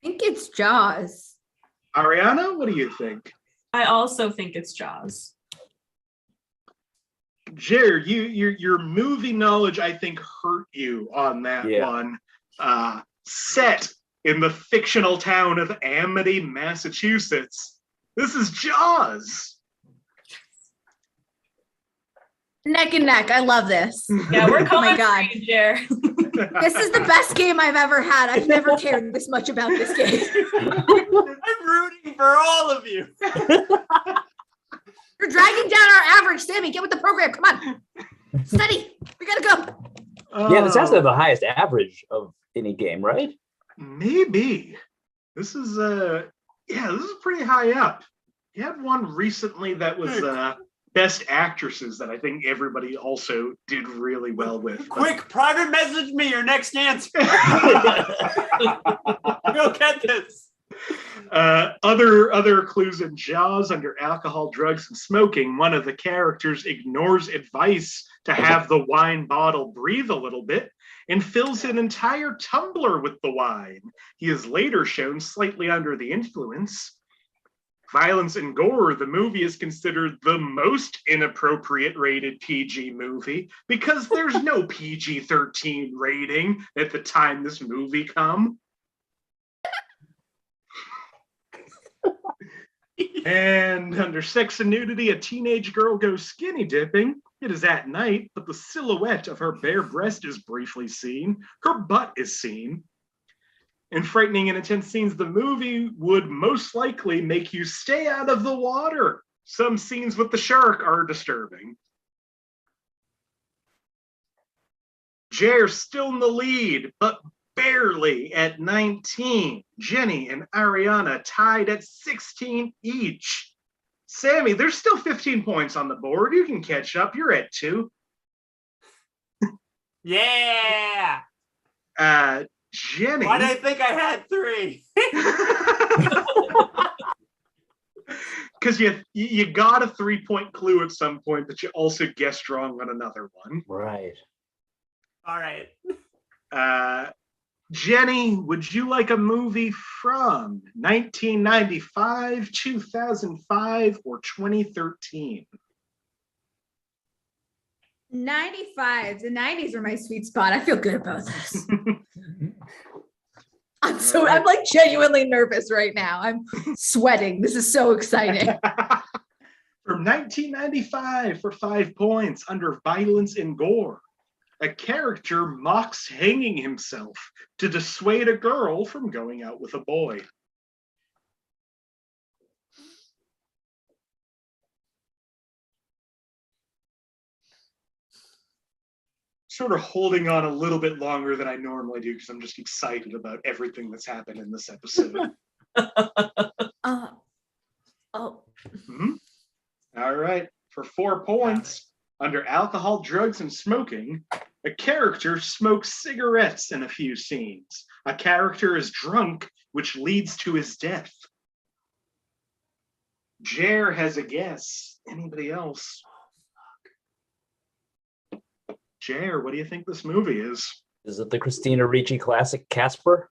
Speaker 4: think it's Jaws.
Speaker 1: Arianna, what do you think?
Speaker 3: I also think it's Jaws.
Speaker 1: Jere, your movie knowledge, I think, hurt you on that one. Set in the fictional town of Amity, Massachusetts. This is Jaws.
Speaker 4: Neck and neck. I love this.
Speaker 3: Yeah, we're
Speaker 4: Oh
Speaker 3: coming
Speaker 4: my God.
Speaker 3: for you, Jere.
Speaker 4: This is the best game I've ever had. I've never cared this much about this game.
Speaker 2: I'm rooting for all of you.
Speaker 4: You're dragging down our average, Sammie. Get with the program. Come on. Steady. We gotta go.
Speaker 5: Yeah, this has to have the highest average of any game, right?
Speaker 1: Maybe. This is pretty high up. You had one recently that was best actresses that I think everybody also did really well with.
Speaker 2: Quick, private message me your next answer. Go get this.
Speaker 1: Other clues in Jaws: under alcohol, drugs, and smoking, one of the characters ignores advice to have the wine bottle breathe a little bit and fills an entire tumbler with the wine. He is later shown slightly under the influence. Violence and Gore, the movie is considered the most inappropriate rated PG movie because there's no PG-13 rating at the time this movie come. And under sex and nudity, a teenage girl goes skinny dipping. It is at night, but the silhouette of her bare breast is briefly seen. Her butt is seen. In frightening and intense scenes, the movie would most likely make you stay out of the water. Some scenes with the shark are disturbing. Jere still in the lead, but barely at 19. Jenny and Arianna tied at 16 each. Sammie, there's still 15 points on the board. You can catch up. You're at 2.
Speaker 2: Yeah.
Speaker 1: Jenny.
Speaker 2: Why did I think I had 3?
Speaker 1: Because you got a 3-point clue at some point, but you also guessed wrong on another one.
Speaker 5: Right.
Speaker 2: All right.
Speaker 1: Jenny, would you like a movie from 1995, 2005, or 2013?
Speaker 4: 95. The 90s are my sweet spot. I feel good about this. I'm like genuinely nervous right now. I'm sweating. This is so exciting.
Speaker 1: From 1995 for 5 points, under Violence and Gore, a character mocks hanging himself to dissuade a girl from going out with a boy. Sort of holding on a little bit longer than I normally do because I'm just excited about everything that's happened in this episode. All right. For 4 points, under alcohol, drugs, and smoking, a character smokes cigarettes in a few scenes. A character is drunk, which leads to his death. Jere has a guess. Anybody else? Jere, what do you think this movie is?
Speaker 5: Is it the Christina Ricci classic Casper?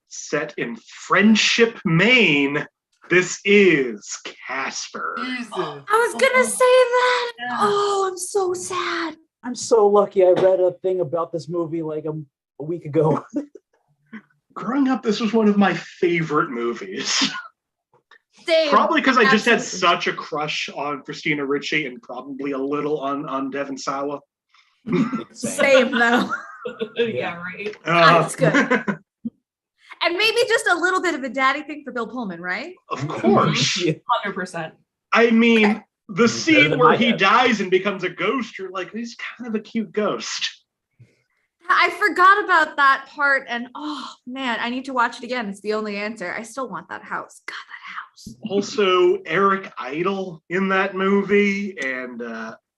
Speaker 1: Set in Friendship, Maine, this is Casper.
Speaker 2: Jesus.
Speaker 4: I was gonna say that.
Speaker 3: Yeah.
Speaker 4: Oh, I'm so sad.
Speaker 5: I'm so lucky I read a thing about this movie like a week ago.
Speaker 1: Growing up, this was one of my favorite movies.
Speaker 4: Same.
Speaker 1: Probably because I just had
Speaker 4: Absolutely.
Speaker 1: such a crush on Christina Ricci and probably a little on Devon Sawa.
Speaker 4: Same though.
Speaker 3: Yeah, right.
Speaker 4: That's good. And maybe just a little bit of a daddy thing for Bill Pullman, right?
Speaker 1: Of course.
Speaker 5: Yeah.
Speaker 3: 100%.
Speaker 1: I mean, the
Speaker 5: Better
Speaker 1: scene
Speaker 5: than
Speaker 1: where
Speaker 5: my
Speaker 1: he
Speaker 5: dad.
Speaker 1: dies and becomes a ghost, you're like, he's kind of a cute ghost.
Speaker 4: I forgot about that part, and oh man, I need to watch it again. It's the only answer. I still want that house. God, that house.
Speaker 1: Also, Eric Idle in that movie, and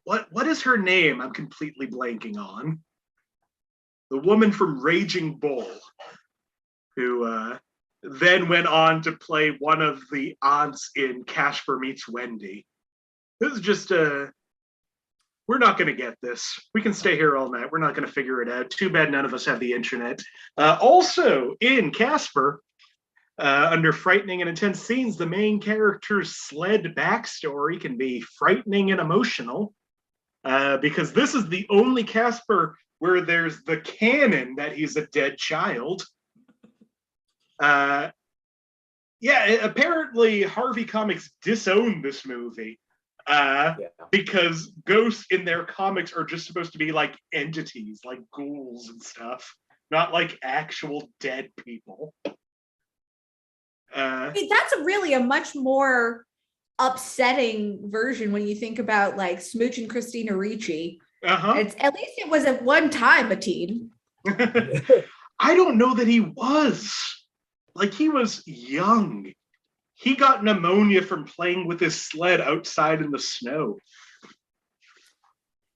Speaker 1: what is her name? I'm completely blanking on. The woman from Raging Bull, who then went on to play one of the aunts in Casper Meets Wendy. This is just we're not going to get this. We can stay here all night. We're not going to figure it out. Too bad none of us have the internet. Also in Casper, under frightening and intense scenes, the main character's sled backstory can be frightening and emotional, because this is the only Casper where there's the canon that he's a dead child. Apparently Harvey Comics disowned this movie because ghosts in their comics are just supposed to be like entities, like ghouls and stuff, not like actual dead people.
Speaker 4: That's really a much more upsetting version when you think about like Smooch and Christina Ricci. It's at least it was at one time a teen.
Speaker 1: I don't know that he was. Like, he was young. He got pneumonia from playing with his sled outside in the snow.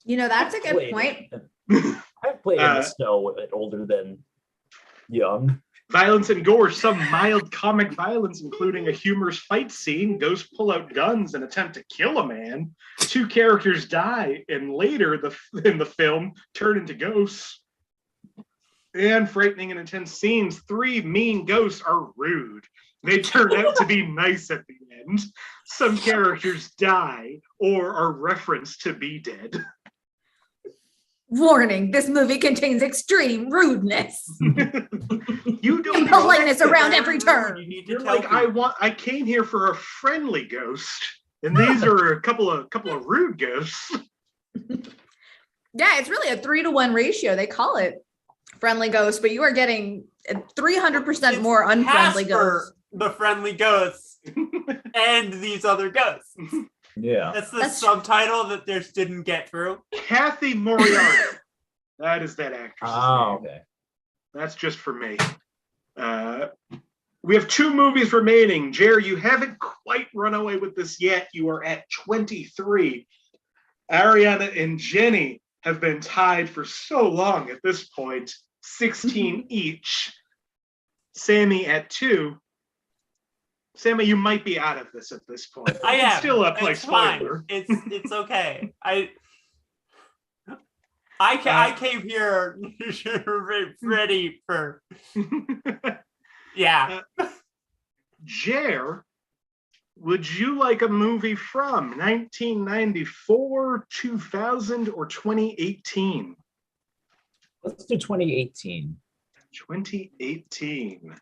Speaker 4: That's a good point.
Speaker 5: I've played in the snow older than young.
Speaker 1: Violence and gore, some mild comic violence, including a humorous fight scene. Ghosts pull out guns and attempt to kill a man. 2 characters die, and later in the film turn into ghosts. And frightening and intense scenes. 3 mean ghosts are rude. They turn out to be nice at the end. Some characters die or are referenced to be dead.
Speaker 4: Warning, this movie contains extreme rudeness.
Speaker 1: You don't
Speaker 4: politeness around every turn.
Speaker 1: You're like, I came here for a friendly ghost, and these are a couple of rude ghosts.
Speaker 4: Yeah, it's really a 3-to-1 ratio. They call it friendly ghosts, but you are getting 300% more unfriendly ghosts.
Speaker 2: The friendly ghosts and these other ghosts.
Speaker 5: Yeah.
Speaker 2: That's subtitle that they didn't get through.
Speaker 1: Kathy Moriarty. That is that actress.
Speaker 5: Oh, okay.
Speaker 1: That's just for me. We have 2 movies remaining. Jere, you haven't quite run away with this yet. You are at 23. Arianna and Jenny have been tied for so long at this point. 16 each. Sammie at 2. Sammie, you might be out of this at this point.
Speaker 2: I am.
Speaker 1: Still up like spoiler.
Speaker 2: It's okay. I came here ready for. Yeah.
Speaker 1: Jere, would you like a movie from 1994, 2000, or 2018?
Speaker 5: Let's do 2018.
Speaker 1: 2018.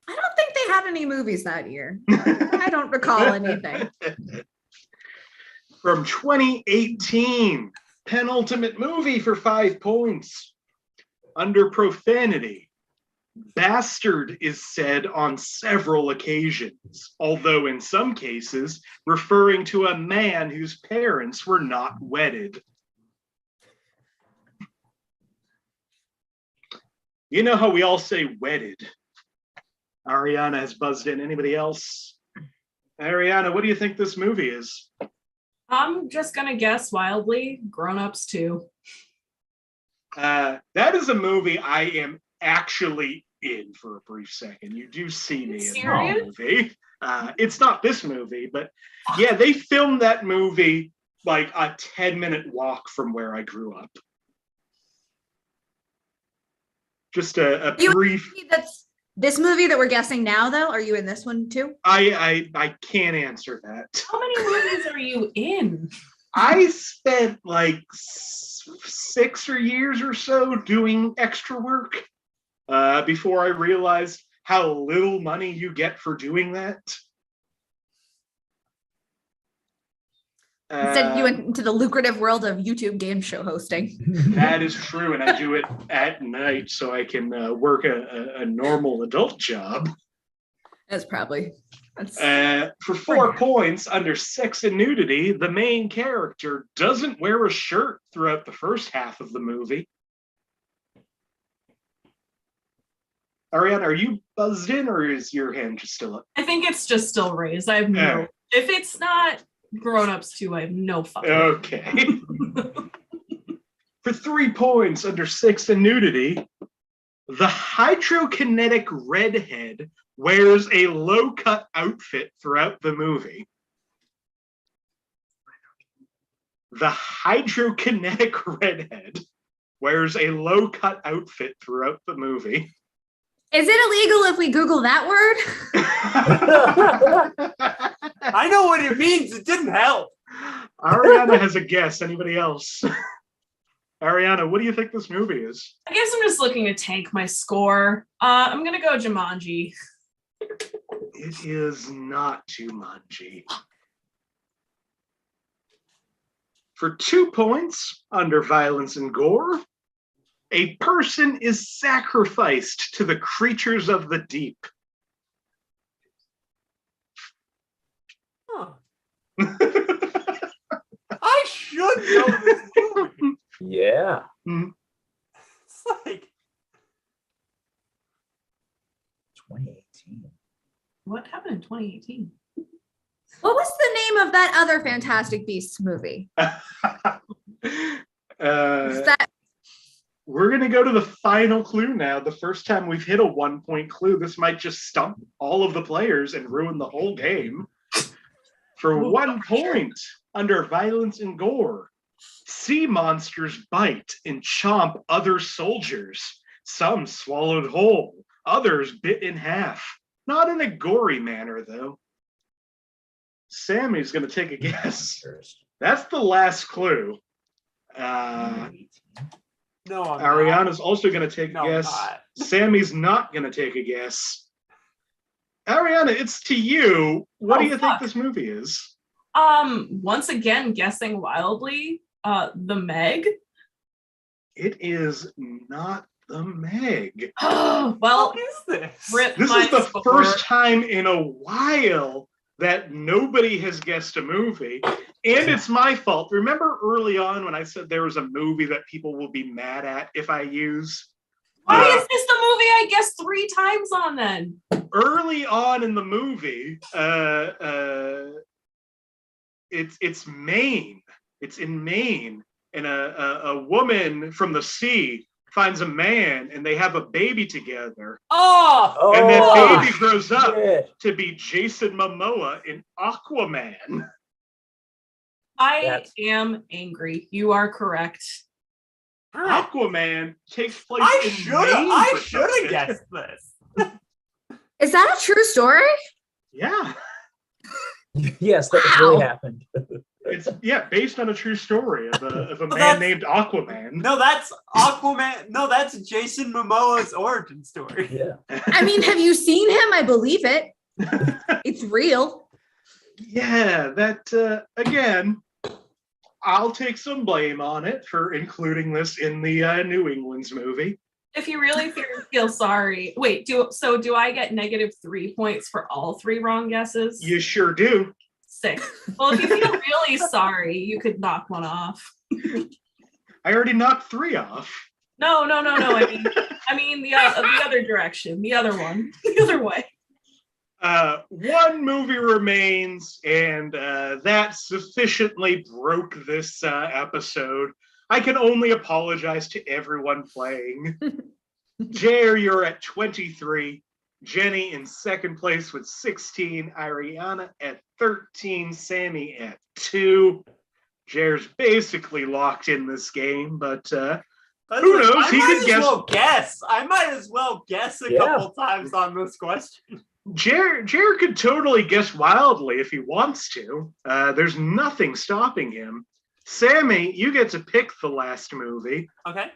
Speaker 4: I don't think they had any movies that year. I don't recall anything.
Speaker 1: From 2018, penultimate movie for 5 points. Under profanity, bastard is said on several occasions, although in some cases referring to a man whose parents were not wedded. You know how we all say wedded? Arianna has buzzed in. Anybody else? Arianna, what do you think this movie is?
Speaker 3: I'm just going to guess wildly, Grown Ups 2.
Speaker 1: That is a movie I am actually in for a brief second. You do see me in the movie. It's not this movie, but yeah, they filmed that movie like a 10-minute walk from where I grew up. Just a brief...
Speaker 4: That's this movie that we're guessing now, though? Are you in this one too?
Speaker 1: I can't answer that.
Speaker 3: How many movies are you in?
Speaker 1: I spent like 6 years or so doing extra work before I realized how little money you get for doing that.
Speaker 4: Instead, you went into the lucrative world of YouTube game show hosting.
Speaker 1: That is true, and I do it at night so I can work a normal adult job.
Speaker 4: That's
Speaker 1: for 4 points under sex and nudity, the main character doesn't wear a shirt throughout the first half of the movie. Arianna, are you buzzed in, or is your hand just still up?
Speaker 3: I think it's just still raised. I have no. If it's not Grown Ups 2, I have no fucking.
Speaker 1: Okay. For 3 points under sex and nudity, the hydrokinetic redhead wears a low-cut outfit throughout the movie. The hydrokinetic redhead wears a low-cut outfit throughout the movie.
Speaker 4: Is it illegal if we Google that word?
Speaker 2: I know what it means. It didn't help.
Speaker 1: Arianna has a guess. Anybody else? Arianna, what do you think this movie is?
Speaker 3: I guess I'm just looking to tank my score. I'm gonna go Jumanji.
Speaker 1: It is not Jumanji. For 2 points, under violence and gore, a person is sacrificed to the creatures of the deep.
Speaker 2: Huh. I should know this movie.
Speaker 5: Yeah.
Speaker 2: It's like
Speaker 5: 2018.
Speaker 3: What happened in 2018?
Speaker 4: What was the name of that other Fantastic Beasts movie?
Speaker 1: We're going to go to the final clue now. The first time we've hit a 1-point clue. This might just stump all of the players and ruin the whole game. For 1 point, under violence and gore, sea monsters bite and chomp other soldiers. Some swallowed whole, others bit in half. Not in a gory manner, though. Sammie's going to take a guess. That's the last clue.
Speaker 2: no, I'm
Speaker 1: Ariana's also going to take a
Speaker 2: No,
Speaker 1: guess.
Speaker 2: not.
Speaker 1: Sammie's not going to take a guess. Arianna, it's to you. What do you think this movie is?
Speaker 3: Once again, guessing wildly. The Meg.
Speaker 1: It is not the Meg.
Speaker 3: Well,
Speaker 2: What is this?
Speaker 3: rip
Speaker 1: This
Speaker 3: my
Speaker 1: is the
Speaker 3: score.
Speaker 1: first time in a while that nobody has guessed a movie. And it's my fault. Remember early on when I said there was a movie that people will be mad at if I use?
Speaker 3: Why is this the movie I guessed 3 times on then?
Speaker 1: Early on in the movie, it's Maine. It's in Maine, and a woman from the sea finds a man, and they have a baby together.
Speaker 2: Oh,
Speaker 1: And that
Speaker 5: Oh,
Speaker 1: baby grows up
Speaker 5: shit.
Speaker 1: to be Jason Momoa in Aquaman.
Speaker 3: I am angry. You are correct.
Speaker 1: Aquaman takes place
Speaker 2: I
Speaker 1: in
Speaker 2: should
Speaker 1: Maine.
Speaker 2: have
Speaker 1: for some shit.
Speaker 2: guessed this.
Speaker 4: Is that a true story?
Speaker 1: Yeah,
Speaker 5: Yes, that
Speaker 4: Wow.
Speaker 5: really happened.
Speaker 1: it's based on a true story of a man
Speaker 2: that's-
Speaker 1: named Aquaman.
Speaker 2: No, that's Aquaman. No, that's Jason Momoa's origin story.
Speaker 5: Yeah.
Speaker 4: I mean, have you seen him? I believe it. It's real.
Speaker 1: Yeah, that again, I'll take some blame on it for including this in the New England's movie.
Speaker 3: If you really feel sorry, wait. Do I get -3 points for all 3 wrong guesses?
Speaker 1: You sure do.
Speaker 3: Sick. Well, if you feel really sorry, you could knock one off.
Speaker 1: I already knocked 3 off.
Speaker 3: No. I mean the other direction, the other one, the other way.
Speaker 1: 1 movie remains, and that sufficiently broke this episode. I can only apologize to everyone playing. Jere, you're at 23. Jenny in second place with 16. Arianna at 13. Sammie at 2. Jere's basically locked in this game, but who knows?
Speaker 2: I
Speaker 1: He
Speaker 2: might
Speaker 1: could
Speaker 2: as
Speaker 1: guess.
Speaker 2: well guess. I might as well guess a couple times on this question.
Speaker 1: Jere could totally guess wildly if he wants to. There's nothing stopping him. Sammie, you get to pick the last movie.
Speaker 2: Okay.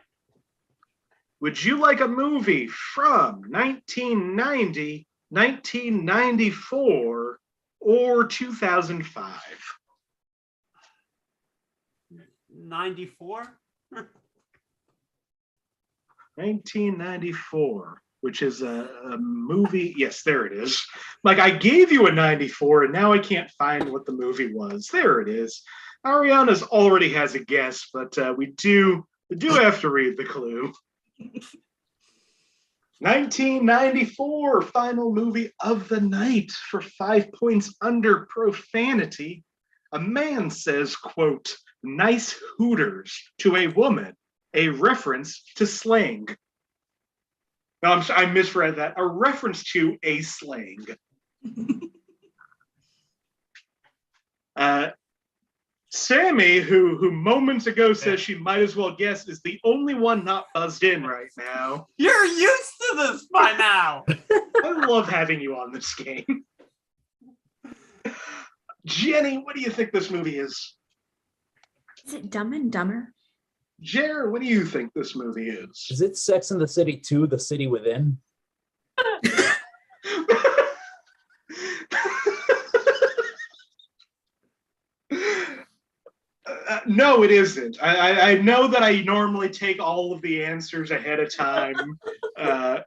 Speaker 1: Would you like a movie from 1990, 1994, or 2005?
Speaker 2: 94?
Speaker 1: 1994, which is a movie. Yes, there it is. Like, I gave you a 94, and now I can't find what the movie was. There it is. Ariana's already has a guess, but we do have to read the clue. 1994, final movie of the night. For 5 points under profanity, a man says, quote, "nice hooters" to a woman, a reference to slang. No, I'm sorry, I misread that. A reference to a slang. Sammy, who moments ago says she might as well guess, is the only one not buzzed in right now.
Speaker 2: You're used to this by now.
Speaker 1: I love having you on this game. Jenny, what do you think this movie is?
Speaker 4: Is it Dumb and Dumber?
Speaker 1: Jere, what do you think this movie is?
Speaker 5: Is it Sex and the City 2, The City Within?
Speaker 1: No, it isn't. I know that I normally take all of the answers ahead of time.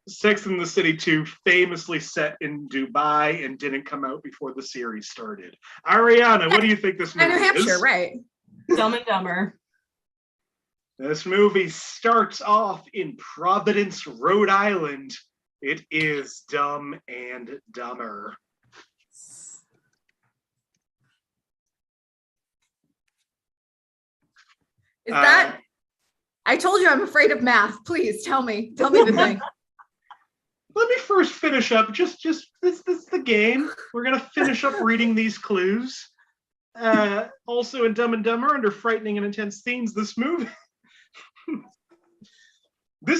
Speaker 1: Sex and the City 2 famously set in Dubai and didn't come out before the series started. Arianna, what do you think this movie
Speaker 4: New Hampshire,
Speaker 1: is?
Speaker 4: right?
Speaker 3: Dumb and Dumber.
Speaker 1: This movie starts off in Providence, Rhode Island. It is Dumb and Dumber.
Speaker 4: Is that? I told you I'm afraid of math. Please tell me the thing.
Speaker 1: Let me first finish up. Just this is the game. We're gonna finish up reading these clues. Also in Dumb and Dumber, under frightening and intense themes, this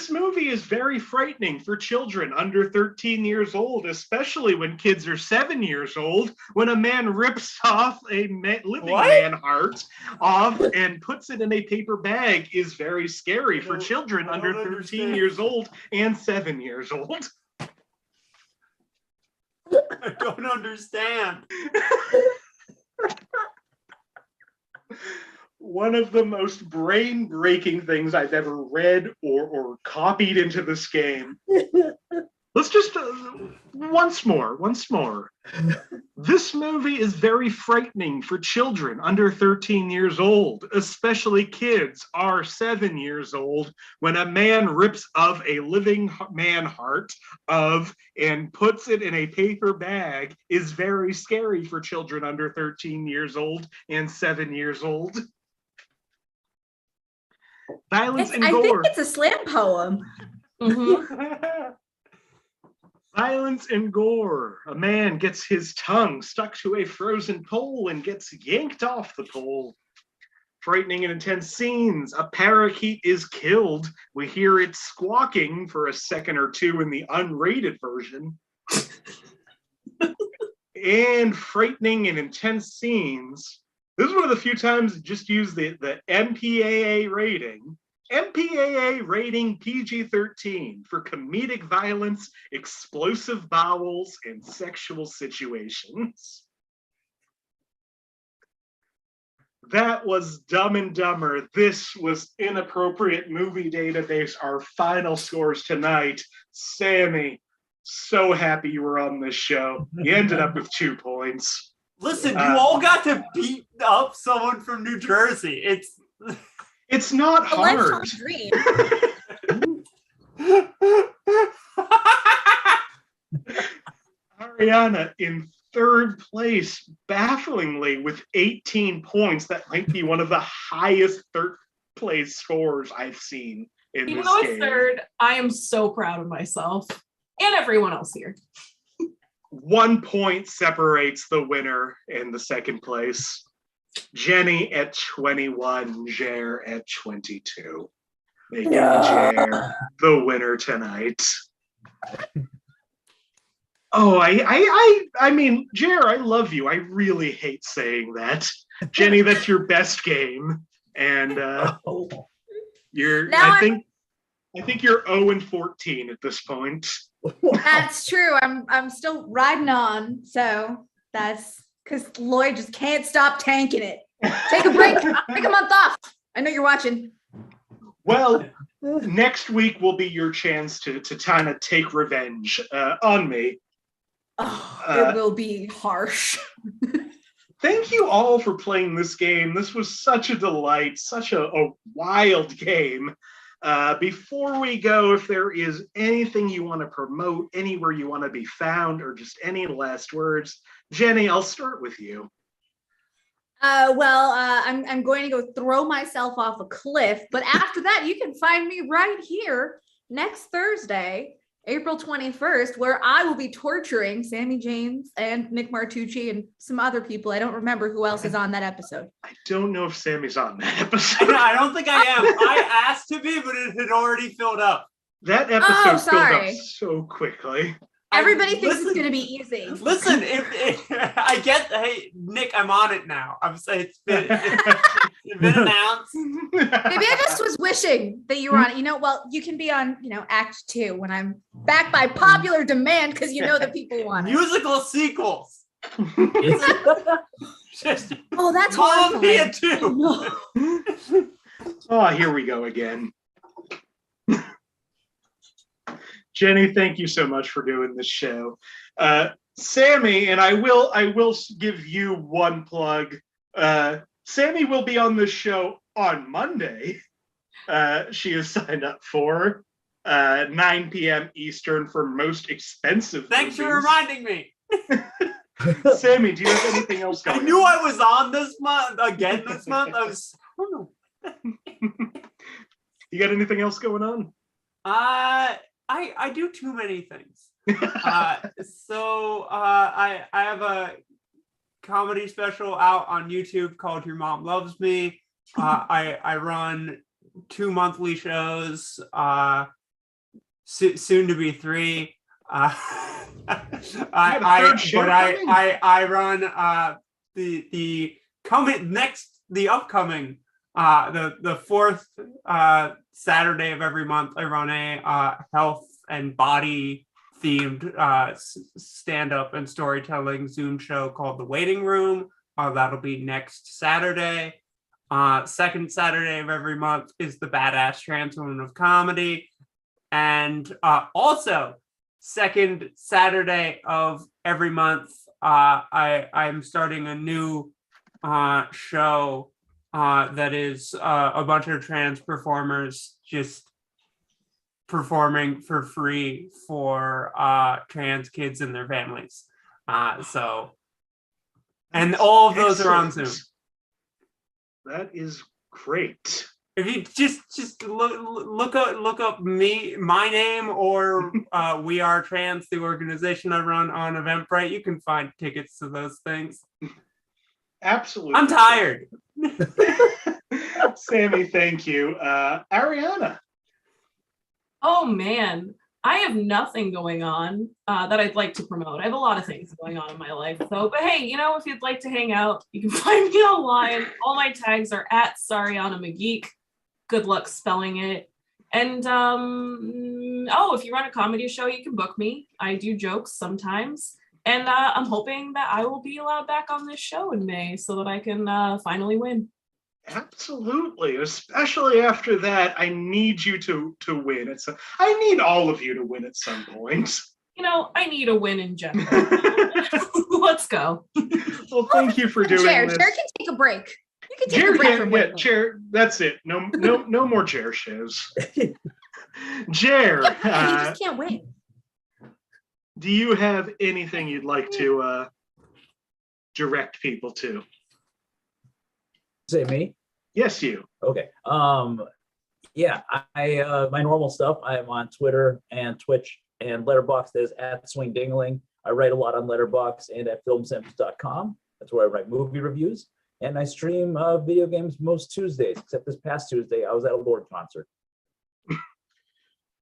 Speaker 1: movie is very frightening for children under 13 years old, especially when kids are 7 years old, when a man rips off a living man heart off and puts it in a paper bag is very scary for children under 13 years old and 7 years old.
Speaker 2: I don't understand.
Speaker 1: One of the most brain-breaking things I've ever read or copied into this game. Let's just once more. This movie is very frightening for children under 13 years old, especially kids are 7 years old, when a man rips of a living man heart and puts it in a paper bag is very scary for children under 13 years old and 7 years old. Violence and gore.
Speaker 4: I think it's a slam poem.
Speaker 3: Mm-hmm.
Speaker 1: Violence and gore. A man gets his tongue stuck to a frozen pole and gets yanked off the pole. Frightening and intense scenes. A parakeet is killed. We hear it squawking for a second or two in the unrated version. And frightening and intense scenes. This is one of the few times just use the MPAA rating. MPAA rating PG-13 for comedic violence, explosive bowels, and sexual situations. That was Dumb and Dumber. This was Inappropriate Movie Database, our final scores tonight. Sammy, so happy you were on this show. You ended up with 2 points.
Speaker 2: Listen, you all got to beat up someone from New Jersey.
Speaker 1: It's not
Speaker 4: A
Speaker 1: hard.
Speaker 4: lifetime dream.
Speaker 1: Arianna in 3rd place, bafflingly, with 18 points. That might be one of the highest 3rd place scores I've seen in
Speaker 3: Even
Speaker 1: this
Speaker 3: though
Speaker 1: game.
Speaker 3: it's 3rd, I am so proud of myself and everyone else here.
Speaker 1: 1 point separates the winner and the 2nd place. Jenny at 21, Jere at 22. Making Jere the winner tonight. Oh, I mean, Jere, I love you. I really hate saying that. Jenny, that's your best game. And I think you're 0-14 at this point.
Speaker 4: That's true. I'm still riding on. So that's because Lloyd just can't stop tanking it. Take a break. Take a month off. I know you're watching.
Speaker 1: Well, next week will be your chance to kind of take revenge on me.
Speaker 4: Oh, it will be harsh.
Speaker 1: Thank you all for playing this game. This was such a delight, such a wild game. Before we go, if there is anything you want to promote, anywhere you want to be found, or just any last words, Jenny, I'll start with you.
Speaker 4: I'm going to go throw myself off a cliff, but after that, you can find me right here next Thursday April 21st, where I will be torturing Sammie James and Nick Martucci and some other people. I don't remember who else is on that episode.
Speaker 1: I don't know if Sammie's on that episode.
Speaker 2: I don't think I am. I asked to be, but it had already filled up.
Speaker 1: That episode filled up so quickly.
Speaker 4: Everybody thinks it's going to be easy.
Speaker 2: Listen, if I get, hey, Nick, I'm on it now. I'm saying it's been announced.
Speaker 4: Maybe I just was wishing that you were on it. Well, you can be on, Act 2 when I'm back by popular demand because the people want it.
Speaker 2: Musical sequels.
Speaker 4: That's
Speaker 2: Mamma Mia 2.
Speaker 4: Oh, no.
Speaker 1: Oh, here we go again. Jenny, thank you so much for doing this show. Sammie, and I will give you one plug. Sammie will be on the show on Monday. She is signed up for 9 p.m. Eastern for Most Expensive
Speaker 2: Thanks
Speaker 1: movies.
Speaker 2: for reminding me.
Speaker 1: Sammie, do you have anything else going on?
Speaker 2: I knew I was on this month. I don't know.
Speaker 1: You got anything else going on?
Speaker 2: I do too many things. So I have a comedy special out on YouTube called Your Mom Loves Me. I run 2 monthly shows, soon to be 3. I run the upcoming the 4th Saturday of every month. I run a health and body themed stand-up and storytelling Zoom show called The Waiting Room. That'll be next Saturday. Second Saturday of every month is the Badass Trans Woman of Comedy. And also, second Saturday of every month, I'm starting a new show that is a bunch of trans performers just performing for free for trans kids and their families. And all of those are on Zoom.
Speaker 1: That is great.
Speaker 2: If you just look up my name, or We Are Trans, the organization I run on Eventbrite, you can find tickets to those things.
Speaker 1: Absolutely.
Speaker 2: I'm tired.
Speaker 1: Sammie, thank you. Arianna.
Speaker 3: Oh man, I have nothing going on that I'd like to promote. I have a lot of things going on in my life, though. But hey, if you'd like to hang out, you can find me online. All my tags are at Arianna Magee. Good luck spelling it. And if you run a comedy show, you can book me. I do jokes sometimes. And I'm hoping that I will be allowed back on this show in May so that I can finally win.
Speaker 1: Absolutely. Especially after that, I need you to win. I need all of you to win at some point.
Speaker 3: I need a win in general. Let's go.
Speaker 1: Well, thank you for doing this.
Speaker 4: Jere can take a break. You can take a break from winning.
Speaker 1: Jere, that's it. No more Jere shows. Jere.
Speaker 4: You just can't win.
Speaker 1: Do you have anything you'd like to direct people to?
Speaker 5: Say me?
Speaker 1: Yes, you.
Speaker 5: Okay. Yeah, I my normal stuff. I am on Twitter and Twitch and Letterboxd as @SwingDingling. I write a lot on Letterboxd and at filmsims.com. That's where I write movie reviews. And I stream video games most Tuesdays, except this past Tuesday, I was at a Lorde concert.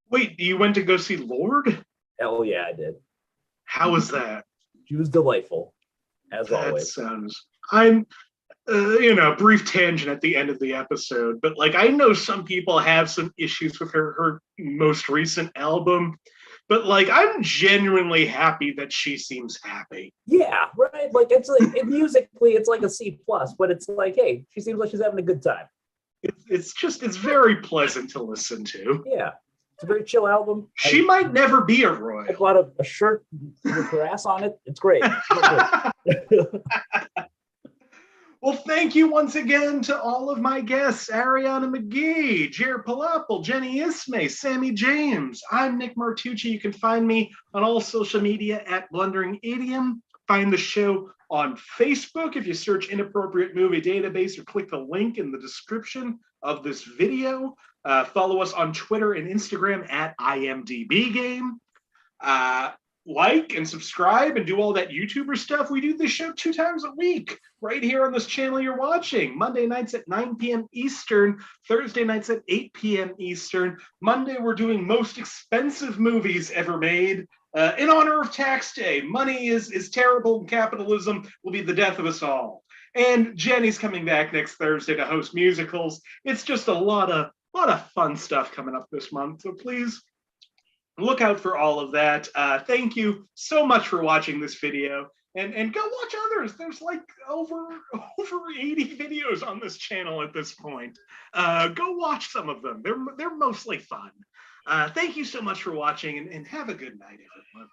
Speaker 1: Wait, you went to go see Lorde?
Speaker 5: Hell yeah, I did.
Speaker 1: How was that?
Speaker 5: She was delightful, as always.
Speaker 1: I'm, brief tangent at the end of the episode, but I know some people have some issues with her most recent album, but I'm genuinely happy that she seems happy.
Speaker 5: Yeah, right. It's musically, it's a C+, but it's hey, she seems like she's having a good time.
Speaker 1: It's very pleasant to listen to.
Speaker 5: Yeah. It's a very chill album.
Speaker 1: She might never be a Royal.
Speaker 5: I bought a shirt with her ass on it. It's great.
Speaker 1: Well, thank you once again to all of my guests, Arianna Magee, Jere Pilapil, Jenny Isme, Sammie James. I'm Nick Martucci. You can find me on all social media at Blundering Idiom. Find the show on Facebook if you search Inappropriate Movie Database or click the link in the description of this video. Follow us on Twitter and Instagram at IMDb Game. Like and subscribe and do all that YouTuber stuff. We do this show 2 times a week right here on this channel you're watching. Monday nights at 9 p.m. Eastern, Thursday nights at 8 p.m. Eastern. Monday, we're doing most expensive movies ever made. In honor of tax day. Money is terrible, and capitalism will be the death of us all. And Jenny's coming back next Thursday to host musicals. It's just a lot of fun stuff coming up this month. So please look out for all of that. Thank you so much for watching this video. And go watch others. There's like over 80 videos on this channel at this point. Go watch some of them. They're mostly fun. Thank you so much for watching, and have a good night, everyone.